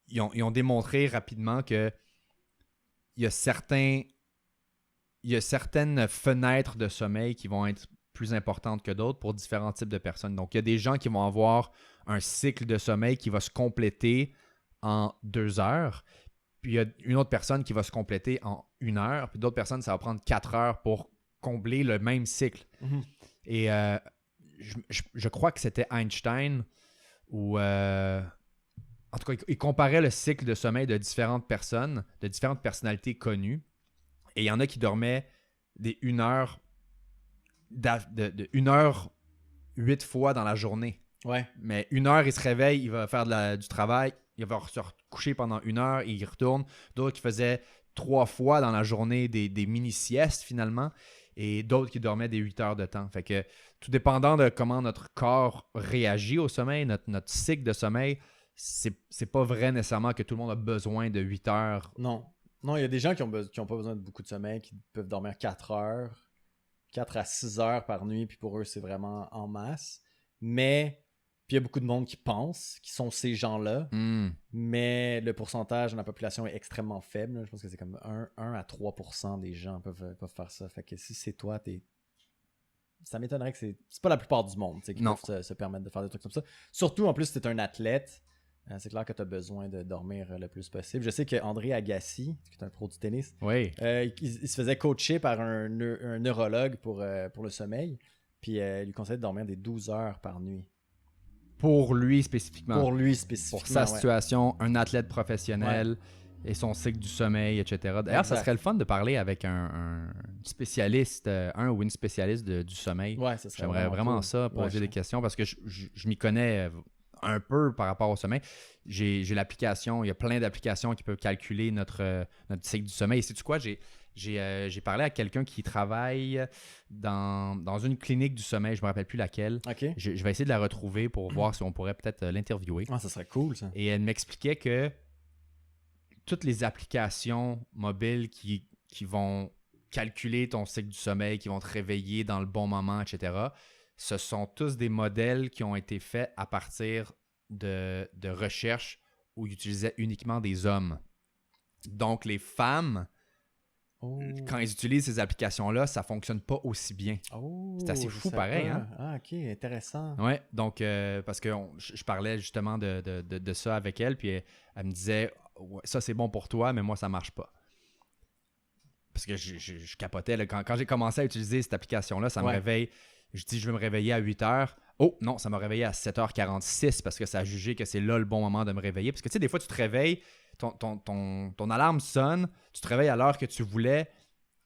Speaker 2: ils ont démontré rapidement que il y a certaines fenêtres de sommeil qui vont être plus importantes que d'autres pour différents types de personnes. Donc, il y a des gens qui vont avoir un cycle de sommeil qui va se compléter en 2 heures. Puis, il y a une autre personne qui va se compléter en 1 heure. Puis, d'autres personnes, ça va prendre 4 heures pour combler le même cycle. Mm-hmm. Et je crois que c'était Einstein où... en tout cas, il comparait le cycle de sommeil de différentes personnes, de différentes personnalités connues. Et il y en a qui dormaient des 1 heure... de 1 heure 8 fois dans la journée.
Speaker 1: Ouais.
Speaker 2: Mais 1 heure, il se réveille, il va faire du travail, il va se recoucher pendant 1 heure, il retourne. D'autres qui faisaient 3 fois dans la journée des mini-siestes finalement, et d'autres qui dormaient des 8 heures de temps. Fait que tout dépendant de comment notre corps réagit au sommeil, notre cycle de sommeil, c'est pas vrai nécessairement que tout le monde a besoin de 8 heures.
Speaker 1: Non, il y a des gens qui ont pas besoin de beaucoup de sommeil, qui peuvent dormir 4 heures. 4 à 6 heures par nuit, puis pour eux, c'est vraiment en masse. Mais, puis il y a beaucoup de monde qui pense, qui sont ces gens-là, mais le pourcentage de la population est extrêmement faible. Là. Je pense que c'est comme 1 à 3% des gens peuvent faire ça. Fait que si c'est toi, ça m'étonnerait que c'est pas la plupart du monde qui peuvent se permettre de faire des trucs comme ça. Surtout, en plus, si t'es un athlète, c'est clair que tu as besoin de dormir le plus possible. Je sais qu'André Agassi, qui est un pro du tennis, il se faisait coacher par un neurologue pour le sommeil. Puis il lui conseillait de dormir des 12 heures par nuit.
Speaker 2: Pour lui spécifiquement.
Speaker 1: Pour
Speaker 2: sa situation, un athlète professionnel et son cycle du sommeil, etc. D'ailleurs, ça serait le fun de parler avec un spécialiste, ou une spécialiste du sommeil.
Speaker 1: Ouais, ça serait
Speaker 2: J'aimerais vraiment ça, poser des questions, parce que je m'y connais un peu par rapport au sommeil. J'ai l'application, il y a plein d'applications qui peuvent calculer notre cycle du sommeil. Et sais-tu quoi? J'ai parlé à quelqu'un qui travaille dans une clinique du sommeil, je ne me rappelle plus laquelle.
Speaker 1: Okay.
Speaker 2: Je vais essayer de la retrouver pour voir si on pourrait peut-être l'interviewer.
Speaker 1: Ah, ça serait cool, ça.
Speaker 2: Et elle m'expliquait que toutes les applications mobiles qui vont calculer ton cycle du sommeil, qui vont te réveiller dans le bon moment, etc., ce sont tous des modèles qui ont été faits à partir de recherches où ils utilisaient uniquement des hommes. Donc, les femmes, quand ils utilisent ces applications-là, ça ne fonctionne pas aussi bien. C'est assez fou pareil. Hein?
Speaker 1: Ah, ok, intéressant.
Speaker 2: Oui, donc, parce que je parlais justement de ça avec elle, puis elle me disait, ça c'est bon pour toi, mais moi, ça ne marche pas. Parce que je capotais. Là. Quand j'ai commencé à utiliser cette application-là, ça me réveille. Je dis, je vais me réveiller à 8 heures. Oh, non, ça m'a réveillé à 7h46 parce que ça a jugé que c'est là le bon moment de me réveiller. Parce que, tu sais, des fois, tu te réveilles, ton alarme sonne, tu te réveilles à l'heure que tu voulais,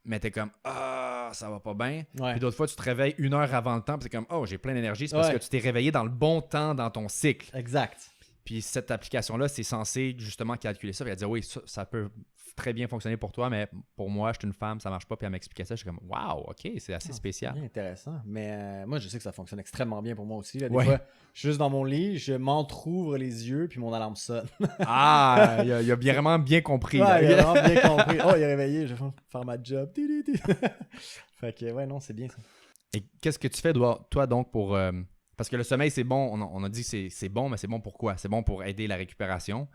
Speaker 2: mais t'es comme « Ah, ça va pas bien. » Puis d'autres fois, tu te réveilles 1 heure avant le temps, puis t'es comme « Oh, j'ai plein d'énergie. » C'est parce que tu t'es réveillé dans le bon temps dans ton cycle.
Speaker 1: Exact.
Speaker 2: Puis cette application-là, c'est censé justement calculer ça. Puis elle dit « Oui, ça peut très bien fonctionner pour toi, mais pour moi, je suis une femme, ça marche pas. » Puis elle m'expliquait ça. Je suis comme « Wow, OK, c'est assez spécial. »
Speaker 1: C'est bien intéressant. Mais moi, je sais que ça fonctionne extrêmement bien pour moi aussi. Là. Des fois, je suis juste dans mon lit, je m'entrouvre les yeux, puis mon alarme sonne.
Speaker 2: Ah, il a vraiment bien compris.
Speaker 1: Ouais, il a vraiment bien compris. Oh, il est réveillé, je vais faire ma job. Fait que, ouais, non, c'est bien ça.
Speaker 2: Et qu'est-ce que tu fais, toi, donc, pour... Parce que le sommeil, c'est bon. On a dit que c'est bon, mais c'est bon pour quoi? C'est bon pour aider la récupération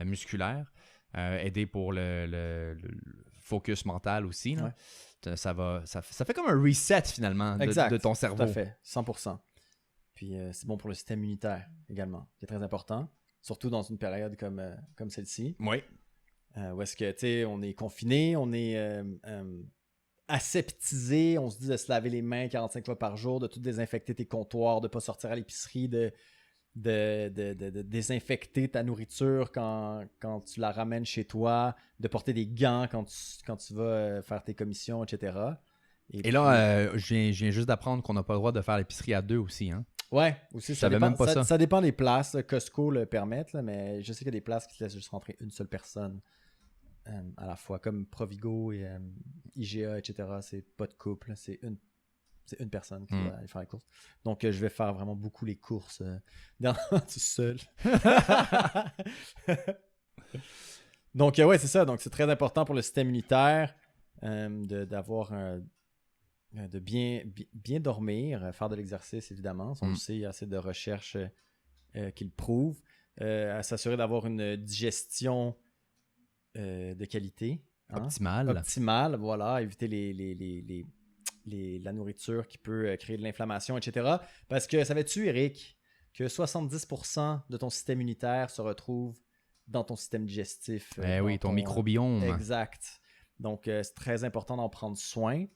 Speaker 2: musculaire, aider pour le focus mental aussi. Là. Ouais. Ça fait comme un reset, finalement, de ton cerveau.
Speaker 1: Tout à fait, 100%. Puis c'est bon pour le système immunitaire également, qui est très important, surtout dans une période comme celle-ci.
Speaker 2: Oui.
Speaker 1: Où est-ce que, tu sais, on est confiné, on est aseptisé, on se dit de se laver les mains 45 fois par jour, de tout désinfecter tes comptoirs, de ne pas sortir à l'épicerie, de désinfecter ta nourriture quand tu la ramènes chez toi, de porter des gants quand tu vas faire tes commissions, etc.
Speaker 2: Et puis, là, je viens juste d'apprendre qu'on n'a pas le droit de faire l'épicerie à 2 aussi. Hein?
Speaker 1: Ouais, aussi, ça dépend des places. Costco le permettent, là, mais je sais qu'il y a des places qui te laissent juste rentrer une seule personne à la fois, comme Provigo et IGA, etc. C'est pas de couple, c'est une personne qui va aller faire les courses. Donc, je vais faire vraiment beaucoup les courses tout seul. Donc, ouais, c'est ça. Donc, c'est très important pour le système immunitaire d'avoir de bien dormir, faire de l'exercice, évidemment. On le sait, il y a assez de recherches qui le prouvent. À s'assurer d'avoir une digestion de qualité. Hein? Optimale, voilà. Éviter la nourriture qui peut créer de l'inflammation, etc. Parce que savais-tu, Eric, que 70% de ton système immunitaire se retrouve dans ton système digestif.
Speaker 2: Oui, ton microbiome.
Speaker 1: Exact. Donc, c'est très important d'en prendre soin.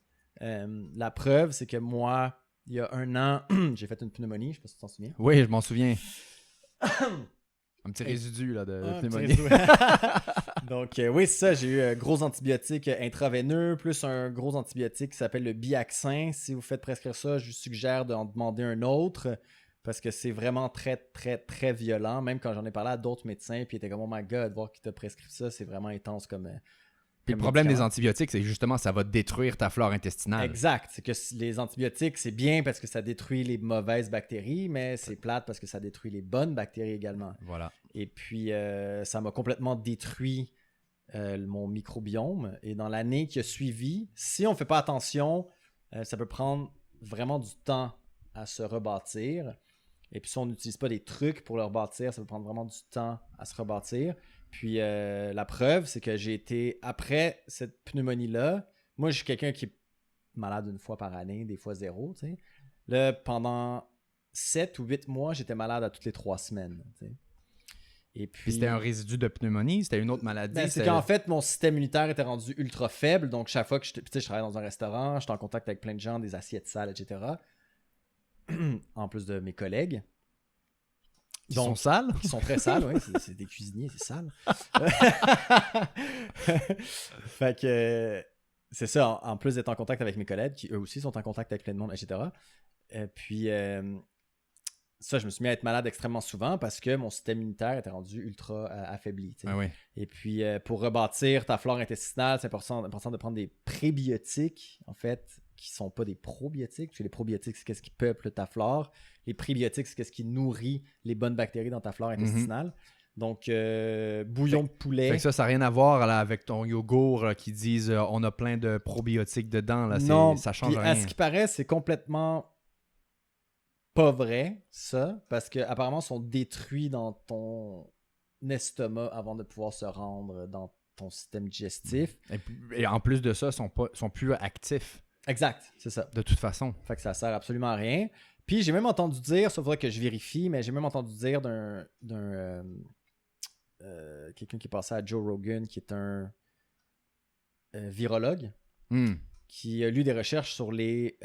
Speaker 1: La preuve, c'est que moi, il y a 1 an, j'ai fait une pneumonie. Je ne sais pas si tu t'en souviens.
Speaker 2: Oui, je m'en souviens. Un petit résidu là, de pneumonie.
Speaker 1: Donc, oui, c'est ça. J'ai eu un gros antibiotique intraveineux, plus un gros antibiotique qui s'appelle le Biaxin. Si vous faites prescrire ça, je vous suggère d'en demander un autre parce que c'est vraiment très, très, très violent. Même quand j'en ai parlé à d'autres médecins, puis ils étaient comme « Oh my God, voir qui t'a prescrit ça, c'est vraiment intense comme... »
Speaker 2: Puis le problème des antibiotiques, c'est que justement, ça va détruire ta flore intestinale.
Speaker 1: Exact. C'est que les antibiotiques, c'est bien parce que ça détruit les mauvaises bactéries, mais c'est plate parce que ça détruit les bonnes bactéries également.
Speaker 2: Voilà.
Speaker 1: Et puis, ça m'a complètement détruit mon microbiome. Et dans l'année qui a suivi, si on ne fait pas attention, ça peut prendre vraiment du temps à se rebâtir. Et puis, si on n'utilise pas des trucs pour le rebâtir, ça peut prendre vraiment du temps à se rebâtir. Puis la preuve, c'est que j'ai été, après cette pneumonie-là, moi je suis quelqu'un qui est malade 1 fois par année, des fois 0, tu sais. Là, pendant 7 ou 8 mois, j'étais malade à toutes les 3 semaines, tu sais. Et puis
Speaker 2: c'était un résidu de pneumonie, c'était une autre maladie?
Speaker 1: Ben, c'est qu'en fait, mon système immunitaire était rendu ultra faible, donc chaque fois que je travaillais dans un restaurant, j'étais en contact avec plein de gens, des assiettes sales, etc. En plus de mes collègues.
Speaker 2: Ils sont sales?
Speaker 1: Ils sont très sales, oui. C'est des cuisiniers, c'est sale. Fait que c'est ça, en plus d'être en contact avec mes collègues, qui eux aussi sont en contact avec plein de monde, etc. Puis ça, je me suis mis à être malade extrêmement souvent parce que mon système immunitaire était rendu ultra affaibli.
Speaker 2: Ah oui.
Speaker 1: Et puis pour rebâtir ta flore intestinale, c'est important de prendre des prébiotiques, en fait, qui ne sont pas des probiotiques. Parce que les probiotiques, c'est ce qui peuple ta flore. Les prébiotiques, c'est ce qui nourrit les bonnes bactéries dans ta flore intestinale. Donc, bouillon de poulet.
Speaker 2: Fait que ça n'a rien à voir là, avec ton yogourt qui disent on a plein de probiotiques dedans. Là,
Speaker 1: non,
Speaker 2: ça change rien.
Speaker 1: À ce qui paraît, c'est complètement pas vrai, ça, parce qu'apparemment, ils sont détruits dans ton estomac avant de pouvoir se rendre dans ton système digestif.
Speaker 2: Et en plus de ça, ils sont plus actifs.
Speaker 1: Exact, c'est ça.
Speaker 2: De toute façon.
Speaker 1: Fait que ça sert absolument à rien. Puis j'ai même entendu dire, ça faudrait que je vérifie, mais j'ai même entendu dire d'un quelqu'un qui est passé à Joe Rogan, qui est un virologue, qui a lu des recherches sur les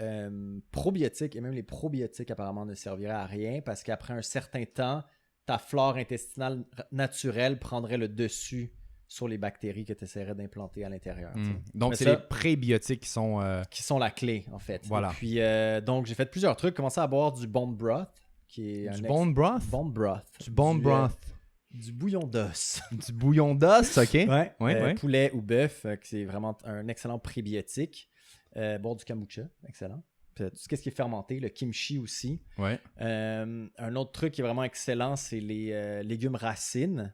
Speaker 1: probiotiques, et même les probiotiques apparemment ne serviraient à rien parce qu'après un certain temps, ta flore intestinale naturelle prendrait le dessus sur les bactéries que tu essaierais d'implanter à l'intérieur.
Speaker 2: Donc,
Speaker 1: Mais
Speaker 2: c'est
Speaker 1: ça,
Speaker 2: les prébiotiques qui sont...
Speaker 1: qui sont la clé, en fait.
Speaker 2: Voilà.
Speaker 1: Et puis, donc, j'ai fait plusieurs trucs. Commencé à boire du bone broth, qui est
Speaker 2: Du bone broth?
Speaker 1: Bone broth.
Speaker 2: Du bone broth.
Speaker 1: Du bouillon d'os.
Speaker 2: Du bouillon d'os, OK.
Speaker 1: Ouais. Poulet ou bœuf, c'est vraiment un excellent prébiotique. Boire du kombucha, excellent. Puis, tout ce qui est fermenté, le kimchi aussi.
Speaker 2: Ouais.
Speaker 1: Un autre truc qui est vraiment excellent, c'est les légumes racines.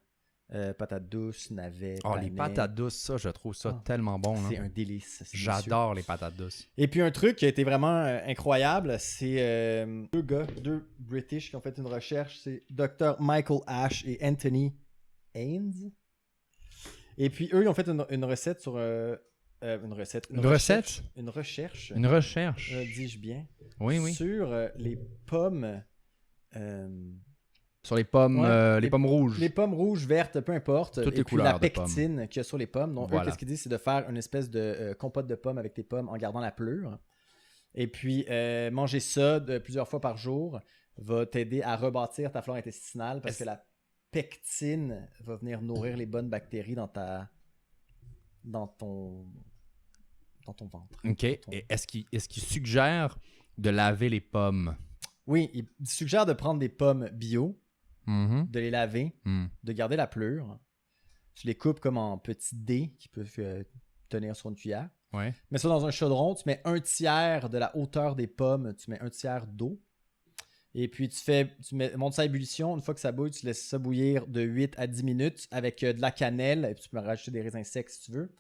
Speaker 1: Patates douces, navets,
Speaker 2: les patates douces, ça, je trouve ça tellement bon.
Speaker 1: C'est un délice.
Speaker 2: J'adore les patates douces.
Speaker 1: Et puis un truc qui a été vraiment incroyable, c'est deux British qui ont fait une recherche, c'est Dr. Michael Ash et Anthony Haynes. Et puis eux, ils ont fait une recette sur... Une recherche, dis-je bien,
Speaker 2: oui.
Speaker 1: sur les pommes...
Speaker 2: sur les pommes, les pommes rouges.
Speaker 1: Les pommes rouges, vertes, peu importe.
Speaker 2: Toutes les
Speaker 1: et puis
Speaker 2: couleurs
Speaker 1: la pectine qu'il y a sur les pommes. Donc,
Speaker 2: voilà.
Speaker 1: Eux, qu'est-ce qu'ils disent? C'est de faire une espèce de compote de pommes avec tes pommes en gardant la pelure. Et puis, manger ça plusieurs fois par jour va t'aider à rebâtir ta flore intestinale parce que la pectine va venir nourrir les bonnes bactéries dans ton ventre.
Speaker 2: OK. Et est-ce qu'il suggère de laver les pommes?
Speaker 1: Oui, il suggère de prendre des pommes bio, de les laver, de garder la pelure. Tu les coupes comme en petits dés qui peuvent tenir sur une cuillère.
Speaker 2: Ouais.
Speaker 1: Mets ça dans un chaudron, tu mets un tiers de la hauteur des pommes, tu mets un tiers d'eau. Et puis montes ça à ébullition. Une fois que ça bouille, tu laisses ça bouillir de 8 à 10 minutes avec de la cannelle. Et puis tu peux rajouter des raisins secs si tu veux.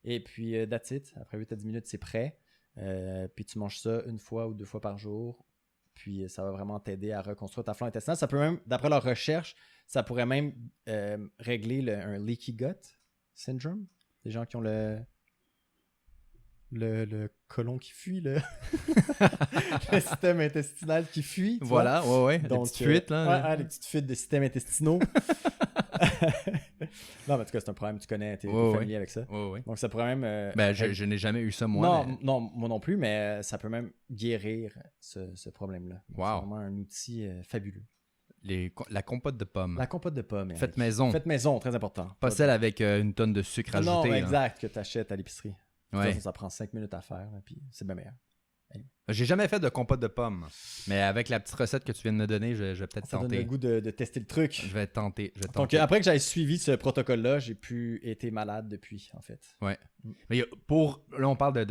Speaker 1: Et puis that's it. Après 8 à 10 minutes, c'est prêt. Puis tu manges ça une fois ou deux fois par jour. Puis ça va vraiment t'aider à reconstruire ta flore intestinale. Ça peut même, d'après leur recherche, ça pourrait même régler un leaky gut syndrome. Des gens qui ont le côlon qui fuit, le système intestinal qui fuit.
Speaker 2: Voilà, ouais.
Speaker 1: Donc,
Speaker 2: les petites fuites, là.
Speaker 1: Les petites fuites de systèmes intestinaux. Non, mais en tout cas, c'est un problème, tu connais, t'es familier avec ça.
Speaker 2: Ouais.
Speaker 1: Donc ça pourrait même...
Speaker 2: je n'ai jamais eu ça, moi.
Speaker 1: Non, moi non plus, mais ça peut même guérir ce problème-là.
Speaker 2: Wow.
Speaker 1: C'est vraiment un outil fabuleux.
Speaker 2: La compote de pommes.
Speaker 1: La compote de pommes.
Speaker 2: Faites maison.
Speaker 1: Faites maison, très important.
Speaker 2: Pas celle avec une tonne de sucre ajouté.
Speaker 1: Non, exact, que tu achètes à l'épicerie.
Speaker 2: Ouais.
Speaker 1: Ça prend 5 minutes à faire, là, puis c'est bien meilleur.
Speaker 2: J'ai jamais fait de compote de pommes, mais avec la petite recette que tu viens de me donner, je vais peut-être tenter.
Speaker 1: Ça donne le goût de tester le truc.
Speaker 2: Je vais tenter.
Speaker 1: Donc, après que j'aille suivi ce protocole-là, j'ai pu être malade depuis, en fait.
Speaker 2: Ouais. Mais là, on parle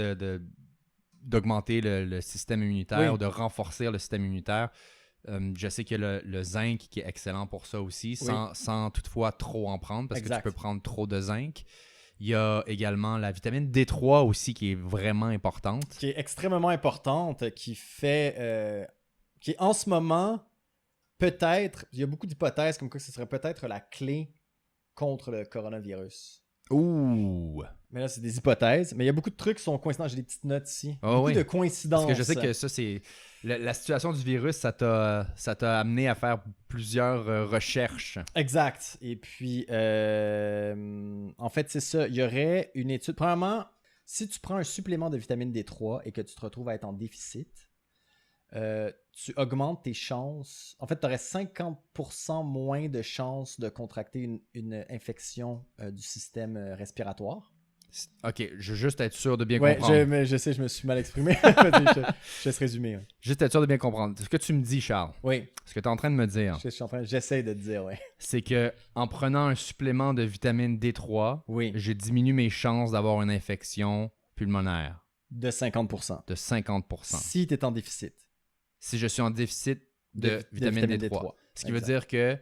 Speaker 2: d'augmenter le système immunitaire ou de renforcer le système immunitaire. Je sais qu'il y a le zinc qui est excellent pour ça aussi, sans toutefois trop en prendre, parce que tu peux prendre trop de zinc. Il y a également la vitamine D3 aussi qui est vraiment importante.
Speaker 1: Qui est extrêmement importante, qui est en ce moment, peut-être, il y a beaucoup d'hypothèses comme quoi ce serait peut-être la clé contre le coronavirus.
Speaker 2: Ouh!
Speaker 1: Mais là, c'est des hypothèses. Mais il y a beaucoup de trucs qui sont coïncidents. J'ai des petites notes ici. Beaucoup de coïncidences.
Speaker 2: Parce que je sais que ça, c'est... La situation du virus, ça t'a amené à faire plusieurs recherches.
Speaker 1: Exact. Et puis, en fait, c'est ça. Il y aurait une étude. Premièrement, si tu prends un supplément de vitamine D3 et que tu te retrouves à être en déficit, tu augmentes tes chances. En fait, tu aurais 50% moins de chances de contracter une infection du système respiratoire.
Speaker 2: OK, je veux juste être sûr de bien comprendre.
Speaker 1: Je sais, je me suis mal exprimé. je laisse résumer. Ouais.
Speaker 2: Juste être sûr de bien comprendre. Ce que tu me dis, Charles, ce que tu es en train de me dire,
Speaker 1: j'essaie de te dire,
Speaker 2: c'est que en prenant un supplément de vitamine D3, je diminue mes chances d'avoir une infection pulmonaire.
Speaker 1: De 50%.
Speaker 2: De 50%.
Speaker 1: Si tu es en déficit.
Speaker 2: Si je suis en déficit de vitamine D3. Ce qui veut dire que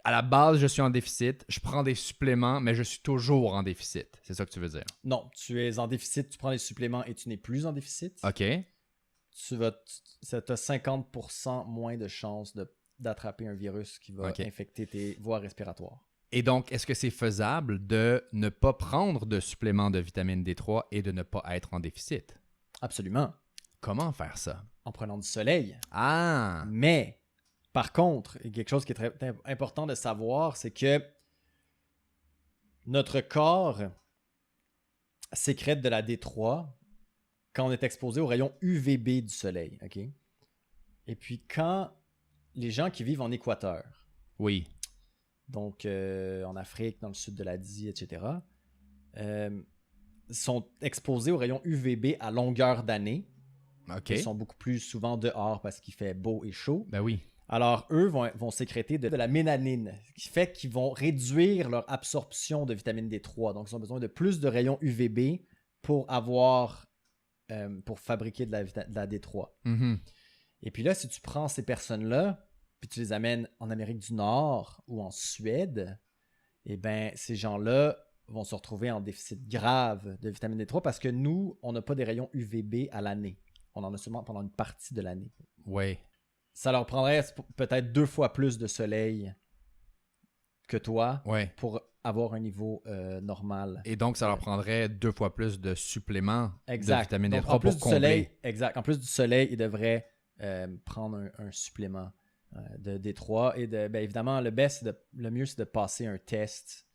Speaker 2: à la base, je suis en déficit, je prends des suppléments, mais je suis toujours en déficit. C'est ça que tu veux dire?
Speaker 1: Non, tu es en déficit, tu prends des suppléments et tu n'es plus en déficit.
Speaker 2: OK.
Speaker 1: Tu as 50% moins de chances d'attraper un virus qui va infecter tes voies respiratoires.
Speaker 2: Et donc, est-ce que c'est faisable de ne pas prendre de supplément de vitamine D3 et de ne pas être en déficit?
Speaker 1: Absolument.
Speaker 2: Comment faire ça?
Speaker 1: En prenant du soleil.
Speaker 2: Ah!
Speaker 1: Mais... Par contre, il y a quelque chose qui est très important de savoir, c'est que notre corps sécrète de la D3 quand on est exposé aux rayons UVB du soleil. Okay? Et puis quand les gens qui vivent en Équateur, donc en Afrique, dans le sud de l'Asie, etc., sont exposés aux rayons UVB à longueur d'année.
Speaker 2: OK.
Speaker 1: Ils sont beaucoup plus souvent dehors parce qu'il fait beau et chaud.
Speaker 2: Ben oui.
Speaker 1: Alors, eux vont sécréter de la mélanine, ce qui fait qu'ils vont réduire leur absorption de vitamine D3. Donc, ils ont besoin de plus de rayons UVB pour fabriquer de la D3.
Speaker 2: Mm-hmm.
Speaker 1: Et puis là, si tu prends ces personnes-là, puis tu les amènes en Amérique du Nord ou en Suède, eh bien, ces gens-là vont se retrouver en déficit grave de vitamine D3 parce que nous, on n'a pas des rayons UVB à l'année. On en a seulement pendant une partie de l'année.
Speaker 2: Oui.
Speaker 1: Ça leur prendrait peut-être 2 fois plus de soleil que toi pour avoir un niveau normal.
Speaker 2: Et donc, ça leur prendrait 2 fois plus de suppléments de vitamine
Speaker 1: donc,
Speaker 2: D3
Speaker 1: en plus
Speaker 2: pour
Speaker 1: du
Speaker 2: combler.
Speaker 1: Soleil, exact. En plus du soleil, ils devraient prendre un supplément de D3. Et évidemment, le mieux, c'est de passer un test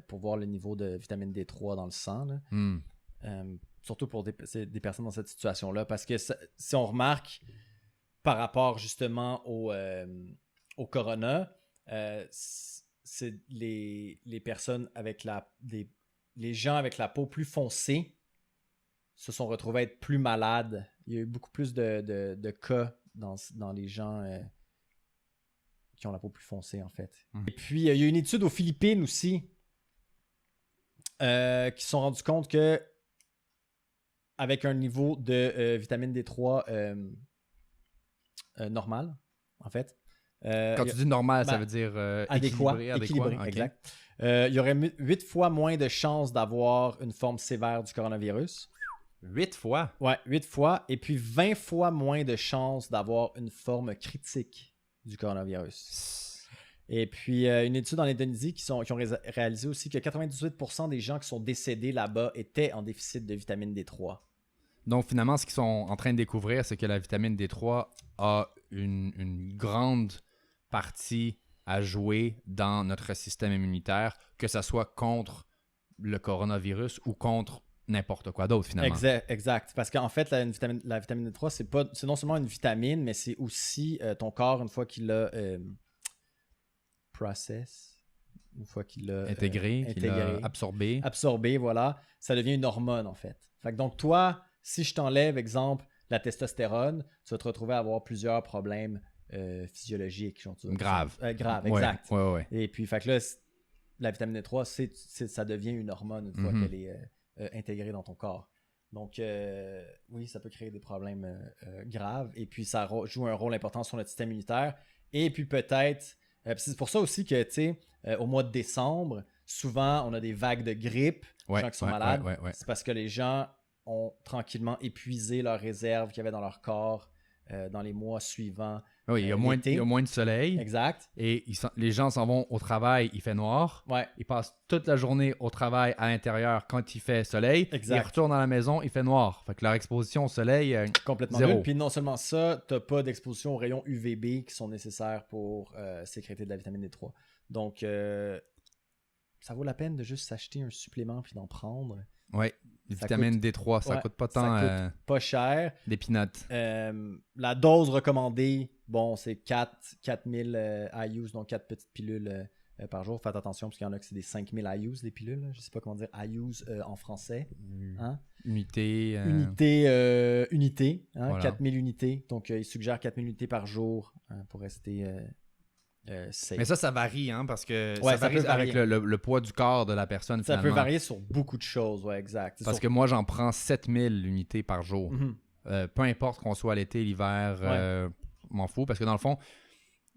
Speaker 1: pour voir le niveau de vitamine D3 dans le sang. Là. Surtout pour des personnes dans cette situation-là. Parce que si on remarque par rapport justement au corona, c'est les personnes avec les gens avec la peau plus foncée se sont retrouvés à être plus malades. Il y a eu beaucoup plus de cas dans les gens qui ont la peau plus foncée, en fait. Et puis, il y a une étude aux Philippines aussi qui se sont rendus compte que avec un niveau de vitamine D3 normal, en fait.
Speaker 2: Quand tu dis normal, ça veut dire équilibré.
Speaker 1: Okay. Exact. Il y aurait 8 fois moins de chances d'avoir une forme sévère du coronavirus.
Speaker 2: 8 fois?
Speaker 1: Ouais, 8 fois. Et puis 20 fois moins de chances d'avoir une forme critique du coronavirus. Et puis une étude en Indonésie qui ont réalisé aussi que 98% des gens qui sont décédés là-bas étaient en déficit de vitamine D3.
Speaker 2: Donc, finalement, ce qu'ils sont en train de découvrir, c'est que la vitamine D3 a une grande partie à jouer dans notre système immunitaire, que ce soit contre le coronavirus ou contre n'importe quoi d'autre, finalement.
Speaker 1: Exact. Parce qu'en fait, la vitamine D3, c'est non seulement une vitamine, mais c'est aussi ton corps, une fois qu'il l'a une fois qu'il l'a
Speaker 2: intégré, qu'il l'a
Speaker 1: absorbé, voilà, ça devient une hormone, en fait. Fait que donc, toi, si je t'enlève, exemple, la testostérone, tu vas te retrouver à avoir plusieurs problèmes physiologiques.
Speaker 2: Grave,
Speaker 1: exact.
Speaker 2: Ouais.
Speaker 1: Et puis, fait que là, la vitamine D3, ça devient une hormone une fois qu'elle est intégrée dans ton corps. Donc, oui, ça peut créer des problèmes graves. Et puis, ça joue un rôle important sur notre système immunitaire. Et puis, peut-être... c'est pour ça aussi que, tu sais, au mois de décembre, souvent, on a des vagues de grippe, les gens qui sont malades. C'est parce que les gens ont tranquillement épuisé leurs réserves qu'il y avait dans leur corps dans les mois suivants.
Speaker 2: Oui, il y a moins de soleil.
Speaker 1: Exact.
Speaker 2: Et les gens s'en vont au travail, il fait noir.
Speaker 1: Ouais.
Speaker 2: Ils passent toute la journée au travail à l'intérieur quand il fait soleil.
Speaker 1: Exact.
Speaker 2: Ils retournent à la maison, il fait noir. Fait que leur exposition au soleil,
Speaker 1: complètement
Speaker 2: zéro.
Speaker 1: Nul. Puis non seulement ça, tu n'as pas d'exposition aux rayons UVB qui sont nécessaires pour sécréter de la vitamine D3. Donc, ça vaut la peine de juste s'acheter un supplément puis d'en prendre.
Speaker 2: Oui, vitamine D3, ça coûte pas tant.
Speaker 1: Ça coûte pas cher.
Speaker 2: Des peanuts.
Speaker 1: La dose recommandée, bon, c'est 4000 IUs, donc 4 petites pilules par jour. Faites attention, parce qu'il y en a que c'est des 5000 IUs, des pilules. Là. Je sais pas comment dire IUs en français. Hein?
Speaker 2: Unité.
Speaker 1: Unité. Hein?
Speaker 2: Voilà.
Speaker 1: 4000 unités. Donc, ils suggèrent 4000 unités par jour pour rester safe.
Speaker 2: Mais ça varie, hein, parce que
Speaker 1: ça
Speaker 2: varie avec le poids du corps de la personne.
Speaker 1: Ça peut varier sur beaucoup de choses, ouais, exact.
Speaker 2: Parce que moi, j'en prends 7000 unités par jour. Peu importe qu'on soit l'été, l'hiver, m'en fous. Parce que dans le fond,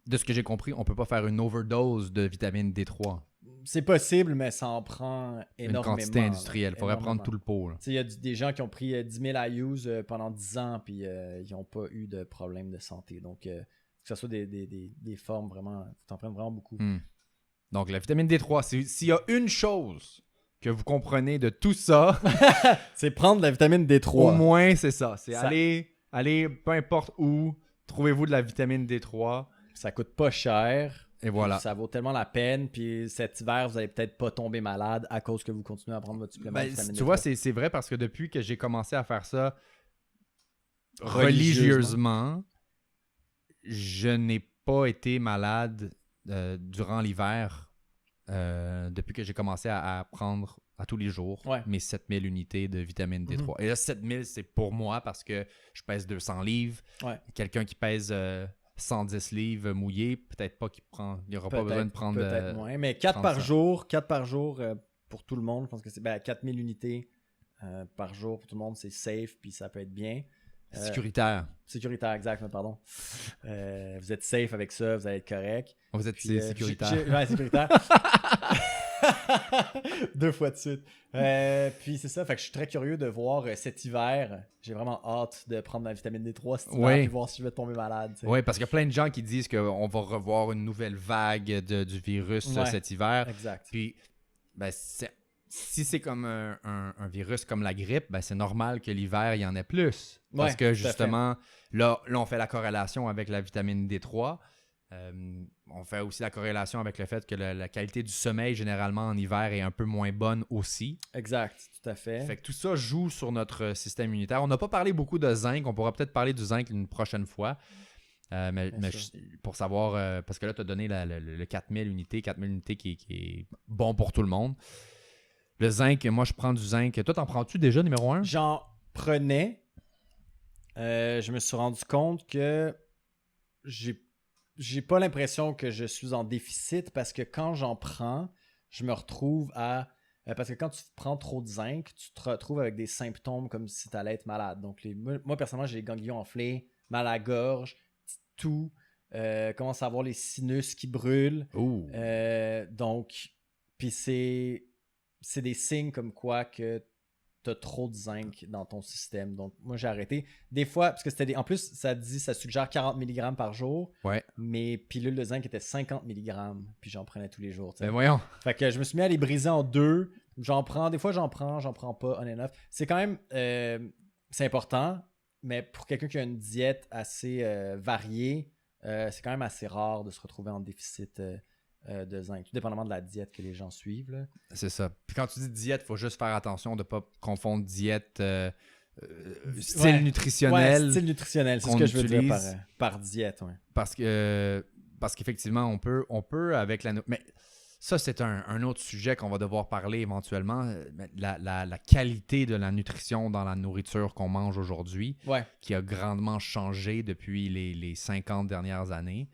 Speaker 2: de ce que j'ai compris, on peut pas faire une overdose de vitamine D3.
Speaker 1: C'est possible, mais ça en prend énormément.
Speaker 2: Une quantité industrielle. Il faudrait prendre tout le pot.
Speaker 1: Il y a des gens qui ont pris 10 000 IUs pendant 10 ans, puis ils n'ont pas eu de problème de santé. Donc, que ce soit des formes vraiment, tu en prends vraiment beaucoup.
Speaker 2: Donc, la vitamine D3, s'il y a une chose que vous comprenez de tout ça,
Speaker 1: c'est prendre la vitamine D3.
Speaker 2: Au moins, c'est ça. C'est aller peu importe où, trouvez-vous de la vitamine D3.
Speaker 1: Ça coûte pas cher.
Speaker 2: Et voilà.
Speaker 1: Ça vaut tellement la peine. Puis cet hiver, vous n'allez peut-être pas tomber malade à cause que vous continuez à prendre votre supplément de vitamine D3.
Speaker 2: Tu vois, c'est vrai parce que depuis que j'ai commencé à faire ça religieusement, je n'ai pas été malade durant l'hiver, depuis que j'ai commencé à prendre à tous les jours mes 7000 unités de vitamine D3. Et là, 7000, c'est pour moi parce que je pèse 200 livres. Quelqu'un qui pèse 110 livres mouillés, peut-être pas qu'il prend. Il n'y aura pas besoin de prendre.
Speaker 1: Peut-être moins. Mais 4 par jour, pour tout le monde. Je pense que c'est 4000 unités par jour pour tout le monde. C'est safe, puis ça peut être bien.
Speaker 2: Sécuritaire.
Speaker 1: Sécuritaire, exact, pardon. Vous êtes safe avec ça, vous allez être correct.
Speaker 2: Vous êtes sécuritaire.
Speaker 1: Ouais, sécuritaire. 2 fois de suite. Puis c'est ça, fait que je suis très curieux de voir cet hiver. J'ai vraiment hâte de prendre ma vitamine D3 cet hiver et voir si je vais tomber malade.
Speaker 2: Oui, parce qu'il y a plein de gens qui disent qu'on va revoir une nouvelle vague du virus cet hiver.
Speaker 1: Exact.
Speaker 2: Puis, si c'est comme un virus comme la grippe, c'est normal que l'hiver, il y en ait plus. Parce que justement, là, on fait la corrélation avec la vitamine D3. On fait aussi la corrélation avec le fait que la qualité du sommeil, généralement, en hiver, est un peu moins bonne aussi.
Speaker 1: Exact, tout à fait.
Speaker 2: Fait que tout ça joue sur notre système immunitaire. On n'a pas parlé beaucoup de zinc. On pourra peut-être parler du zinc une prochaine fois. Mais pour savoir, parce que là, tu as donné le 4000 unités qui est bon pour tout le monde. Le zinc, moi, je prends du zinc. Toi, t'en prends-tu déjà, numéro 1?
Speaker 1: J'en prenais. Je me suis rendu compte que j'ai pas l'impression que je suis en déficit parce que quand j'en prends, je me retrouve à... parce que quand tu prends trop de zinc, tu te retrouves avec des symptômes comme si tu allais être malade. Donc, moi, personnellement, j'ai les ganglions enflés, mal à la gorge, toux, commence à avoir les sinus qui brûlent. Donc, puis c'est des signes comme quoi que tu as trop de zinc dans ton système. Donc, moi, j'ai arrêté. Des fois, parce que en plus, ça suggère 40 mg par jour.
Speaker 2: Ouais.
Speaker 1: Mes pilules de zinc étaient 50 mg. Puis j'en prenais tous les jours.
Speaker 2: Ben voyons.
Speaker 1: Fait que je me suis mis à les briser en 2. Des fois, j'en prends pas, on and off. C'est quand même... c'est important, mais pour quelqu'un qui a une diète assez variée, c'est quand même assez rare de se retrouver en déficit de zinc, tout dépendamment de la diète que les gens suivent. Là.
Speaker 2: C'est ça. Puis quand tu dis diète, il faut juste faire attention de ne pas confondre diète style nutritionnel.
Speaker 1: Ouais, style nutritionnel, c'est ce que je veux dire par diète. Ouais.
Speaker 2: Parce qu'effectivement, on peut avec la... Mais ça, c'est un autre sujet qu'on va devoir parler éventuellement. La qualité de la nutrition dans la nourriture qu'on mange aujourd'hui, qui a grandement changé depuis les 50 dernières années.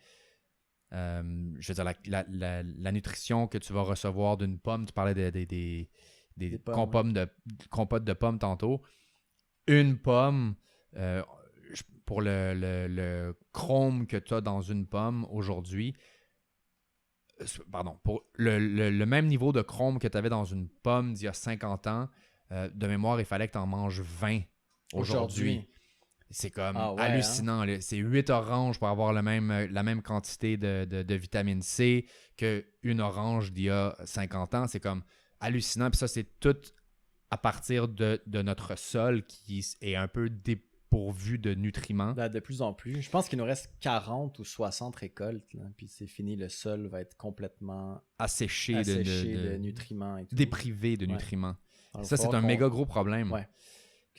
Speaker 2: Je veux dire, la nutrition que tu vas recevoir d'une pomme, tu parlais des compotes de pommes tantôt. Une pomme, pour le chrome que tu as dans une pomme aujourd'hui, pour le même niveau de chrome que tu avais dans une pomme d'il y a 50 ans, de mémoire, il fallait que tu en manges 20 aujourd'hui. C'est comme hallucinant. Hein? C'est 8 oranges pour avoir la même quantité de vitamine C qu'une orange d'il y a 50 ans. C'est comme hallucinant. Puis ça, c'est tout à partir de notre sol qui est un peu dépourvu de nutriments.
Speaker 1: De plus en plus. Je pense qu'il nous reste 40 ou 60 récoltes. Là, puis c'est fini. Le sol va être complètement
Speaker 2: asséché
Speaker 1: de nutriments. Et tout.
Speaker 2: Déprivé de nutriments. Alors, ça, c'est un méga gros problème.
Speaker 1: Ouais.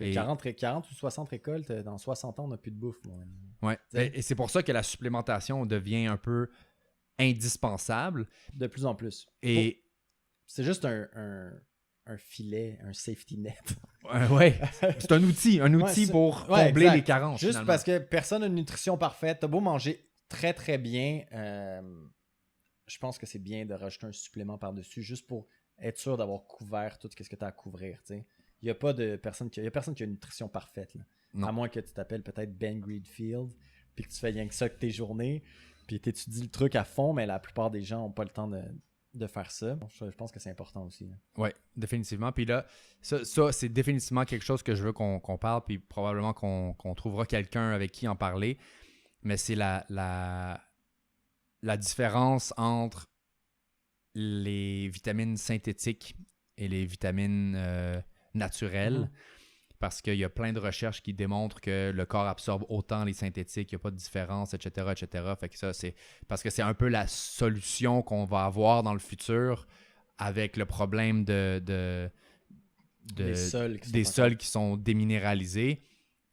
Speaker 1: 40 ou 60 récoltes, dans 60 ans, on n'a plus de bouffe.
Speaker 2: Oui, et c'est pour ça que la supplémentation devient un peu indispensable.
Speaker 1: De plus en plus.
Speaker 2: Et
Speaker 1: c'est juste un filet, un safety net.
Speaker 2: Oui, c'est un outil pour combler les carences.
Speaker 1: Juste parce que personne n'a une nutrition parfaite. T'as beau manger très très bien, je pense que c'est bien de rajouter un supplément par-dessus juste pour être sûr d'avoir couvert tout ce que tu as à couvrir, tu sais. Il n'y a pas de personne qui a une nutrition parfaite. Là. À moins que tu t'appelles peut-être Ben Greenfield, puis que tu fais rien que ça que tes journées, puis tu étudies le truc à fond, mais la plupart des gens n'ont pas le temps de faire ça. Je pense que c'est important aussi.
Speaker 2: Oui, définitivement. Puis là, ça c'est définitivement quelque chose que je veux qu'on parle, puis probablement qu'on trouvera quelqu'un avec qui en parler. Mais c'est la différence entre les vitamines synthétiques et les vitamines naturelles, parce qu'il y a plein de recherches qui démontrent que le corps absorbe autant les synthétiques, il n'y a pas de différence, etc., etc. Fait que ça, c'est parce que c'est un peu la solution qu'on va avoir dans le futur avec le problème des sols qui sont déminéralisés.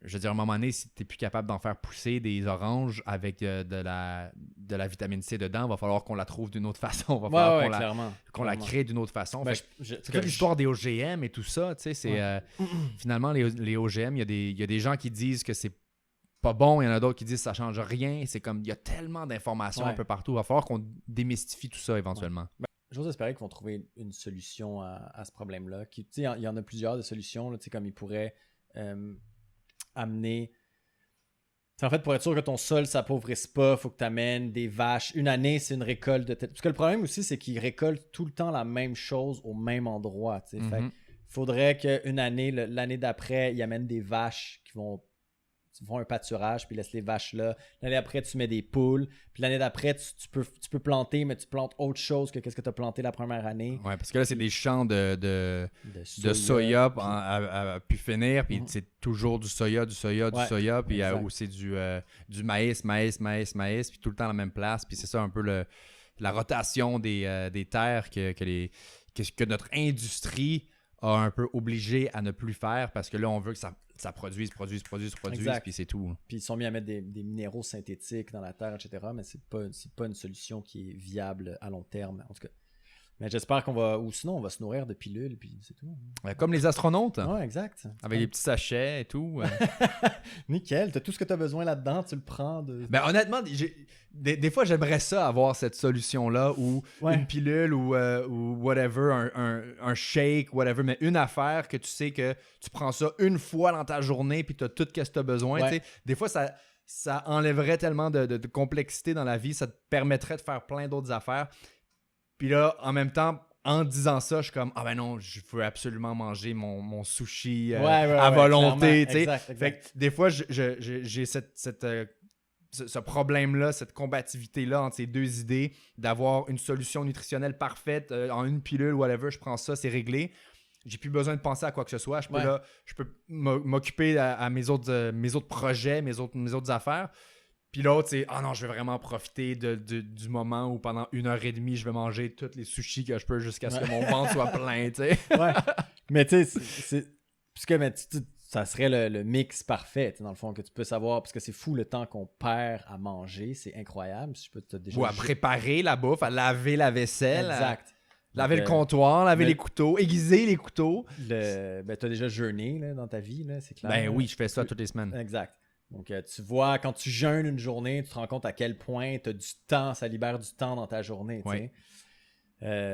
Speaker 2: je veux dire, à un moment donné, si tu n'es plus capable d'en faire pousser des oranges avec de la vitamine C dedans, il va falloir qu'on la trouve d'une autre façon. Il va falloir qu'on la crée d'une autre façon. C'est toute l'histoire des OGM et tout ça. Tu sais, finalement, les OGM, il y a des gens qui disent que c'est pas bon, il y en a d'autres qui disent que ça change rien. C'est comme, il y a tellement d'informations un peu partout. Il va falloir qu'on démystifie tout ça éventuellement.
Speaker 1: J'ose espérer qu'ils vont trouver une solution à ce problème-là. Il y en a plusieurs de solutions, là, comme ils pourraient amener... En fait, pour être sûr que ton sol s'appauvrisse pas, il faut que tu amènes des vaches. Une année, c'est une récolte de... Parce que le problème aussi, c'est qu'ils récoltent tout le temps la même chose au même endroit. Fait il faudrait qu'une année, l'année d'après, ils amènent des vaches qui vont un pâturage, puis laisse les vaches là. L'année d'après, tu mets des poules. Puis l'année d'après, tu peux planter, mais tu plantes autre chose que qu'est-ce que tu as planté la première année.
Speaker 2: Ouais, parce que là, c'est des champs de soya à pu finir, puis c'est toujours du soya, puis où c'est du maïs, puis tout le temps à la même place. Puis c'est ça un peu la rotation des terres que notre industrie a un peu obligé à ne plus faire, parce que là, on veut que ça produise, puis c'est tout.
Speaker 1: Puis ils sont mis à mettre des minéraux synthétiques dans la terre, etc. Mais c'est pas une solution qui est viable à long terme. En tout cas, mais j'espère qu'on va... Ou sinon, on va se nourrir de pilules, puis c'est tout.
Speaker 2: Comme les astronautes.
Speaker 1: Ouais, exact.
Speaker 2: Avec des petits sachets et tout.
Speaker 1: Nickel. T'as tout ce que t'as besoin là-dedans, tu le prends.
Speaker 2: Ben, honnêtement, des fois, j'aimerais ça avoir cette solution-là, ou une pilule, ou whatever, un shake, whatever, mais une affaire que tu sais que tu prends ça une fois dans ta journée, puis t'as tout ce que t'as besoin. Ouais. Des fois, ça enlèverait tellement de complexité dans la vie, ça te permettrait de faire plein d'autres affaires. Puis là, en même temps, en disant ça, je suis comme, ah ben non, je veux absolument manger mon sushi à volonté. Exact. Fait que des fois, j'ai ce problème-là, cette combativité-là entre ces deux idées, d'avoir une solution nutritionnelle parfaite en une pilule, whatever, je prends ça, c'est réglé. J'ai plus besoin de penser à quoi que ce soit. Je peux m'occuper à mes autres projets, mes autres affaires. Puis l'autre, c'est « Ah non, je vais vraiment profiter du moment où pendant 1h30, je vais manger tous les sushis que je peux jusqu'à ce que mon ventre soit plein. »
Speaker 1: Ouais. Mais tu sais, ça serait le mix parfait, dans le fond, que tu peux savoir, parce que c'est fou le temps qu'on perd à manger. C'est incroyable. Si je peux te déjà...
Speaker 2: Ou à préparer la bouffe, à laver la vaisselle.
Speaker 1: Exact.
Speaker 2: Laver le comptoir, laver les couteaux, aiguiser les couteaux.
Speaker 1: Ben, tu as déjà jeûné là, dans ta vie, là, c'est clair.
Speaker 2: Ben oui, je fais ça toutes les semaines.
Speaker 1: Exact. Donc, tu vois, quand tu jeûnes une journée, tu te rends compte à quel point tu as du temps, ça libère du temps dans ta journée.
Speaker 2: Ouais.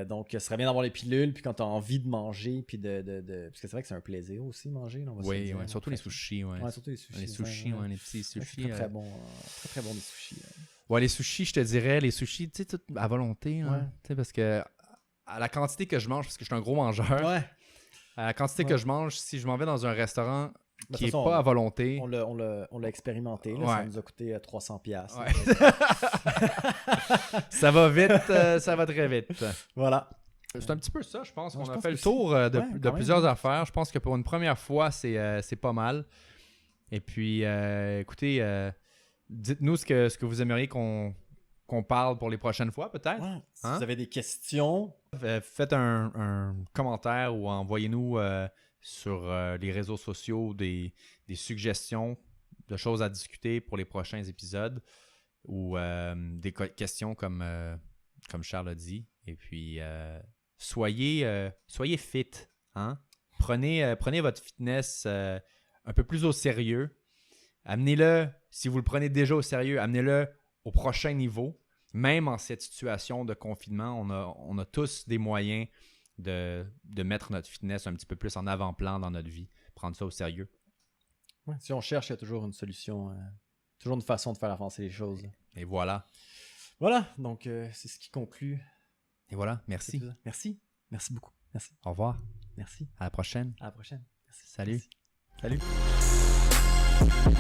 Speaker 1: Donc, ce serait bien d'avoir les pilules, puis quand tu as envie de manger, puis parce que c'est vrai que c'est un plaisir aussi, manger. Là,
Speaker 2: oui, surtout les sushis.
Speaker 1: Ouais, surtout les sushis.
Speaker 2: Les sushis, les petits sushis.
Speaker 1: Très bon, très bon les sushis.
Speaker 2: Ouais, les sushis, je te dirais, les sushis, tu sais, tout à volonté. Parce que à la quantité que je mange, parce que je suis un gros mangeur, à la quantité que je mange, si je m'en vais dans un restaurant qui n'est pas à volonté.
Speaker 1: On l'a expérimenté. Là, ça nous a coûté 300$.
Speaker 2: Ouais. Ça va vite, ça va très vite.
Speaker 1: Voilà.
Speaker 2: C'est un petit peu ça, je pense. On a fait le tour de plusieurs affaires. Je pense que pour une première fois, c'est pas mal. Et puis, écoutez, dites-nous ce que vous aimeriez qu'on parle pour les prochaines fois, peut-être.
Speaker 1: Ouais. Si vous avez des questions,
Speaker 2: faites un commentaire ou envoyez-nous sur les réseaux sociaux des suggestions de choses à discuter pour les prochains épisodes, ou des questions comme Charles a dit. Et puis, soyez fit. Hein? Prenez votre fitness un peu plus au sérieux. Amenez-le, si vous le prenez déjà au sérieux, amenez-le au prochain niveau. Même en cette situation de confinement, on a tous des moyens de mettre notre fitness un petit peu plus en avant-plan dans notre vie. Prendre ça au sérieux.
Speaker 1: Ouais, si on cherche, il y a toujours une solution, toujours une façon de faire avancer les choses.
Speaker 2: Et voilà.
Speaker 1: Voilà, donc c'est ce qui conclut.
Speaker 2: Et voilà, merci.
Speaker 1: Merci beaucoup. Merci.
Speaker 2: Au revoir.
Speaker 1: Merci.
Speaker 2: À la prochaine.
Speaker 1: À la prochaine. Merci.
Speaker 2: Salut.
Speaker 1: Merci. Salut.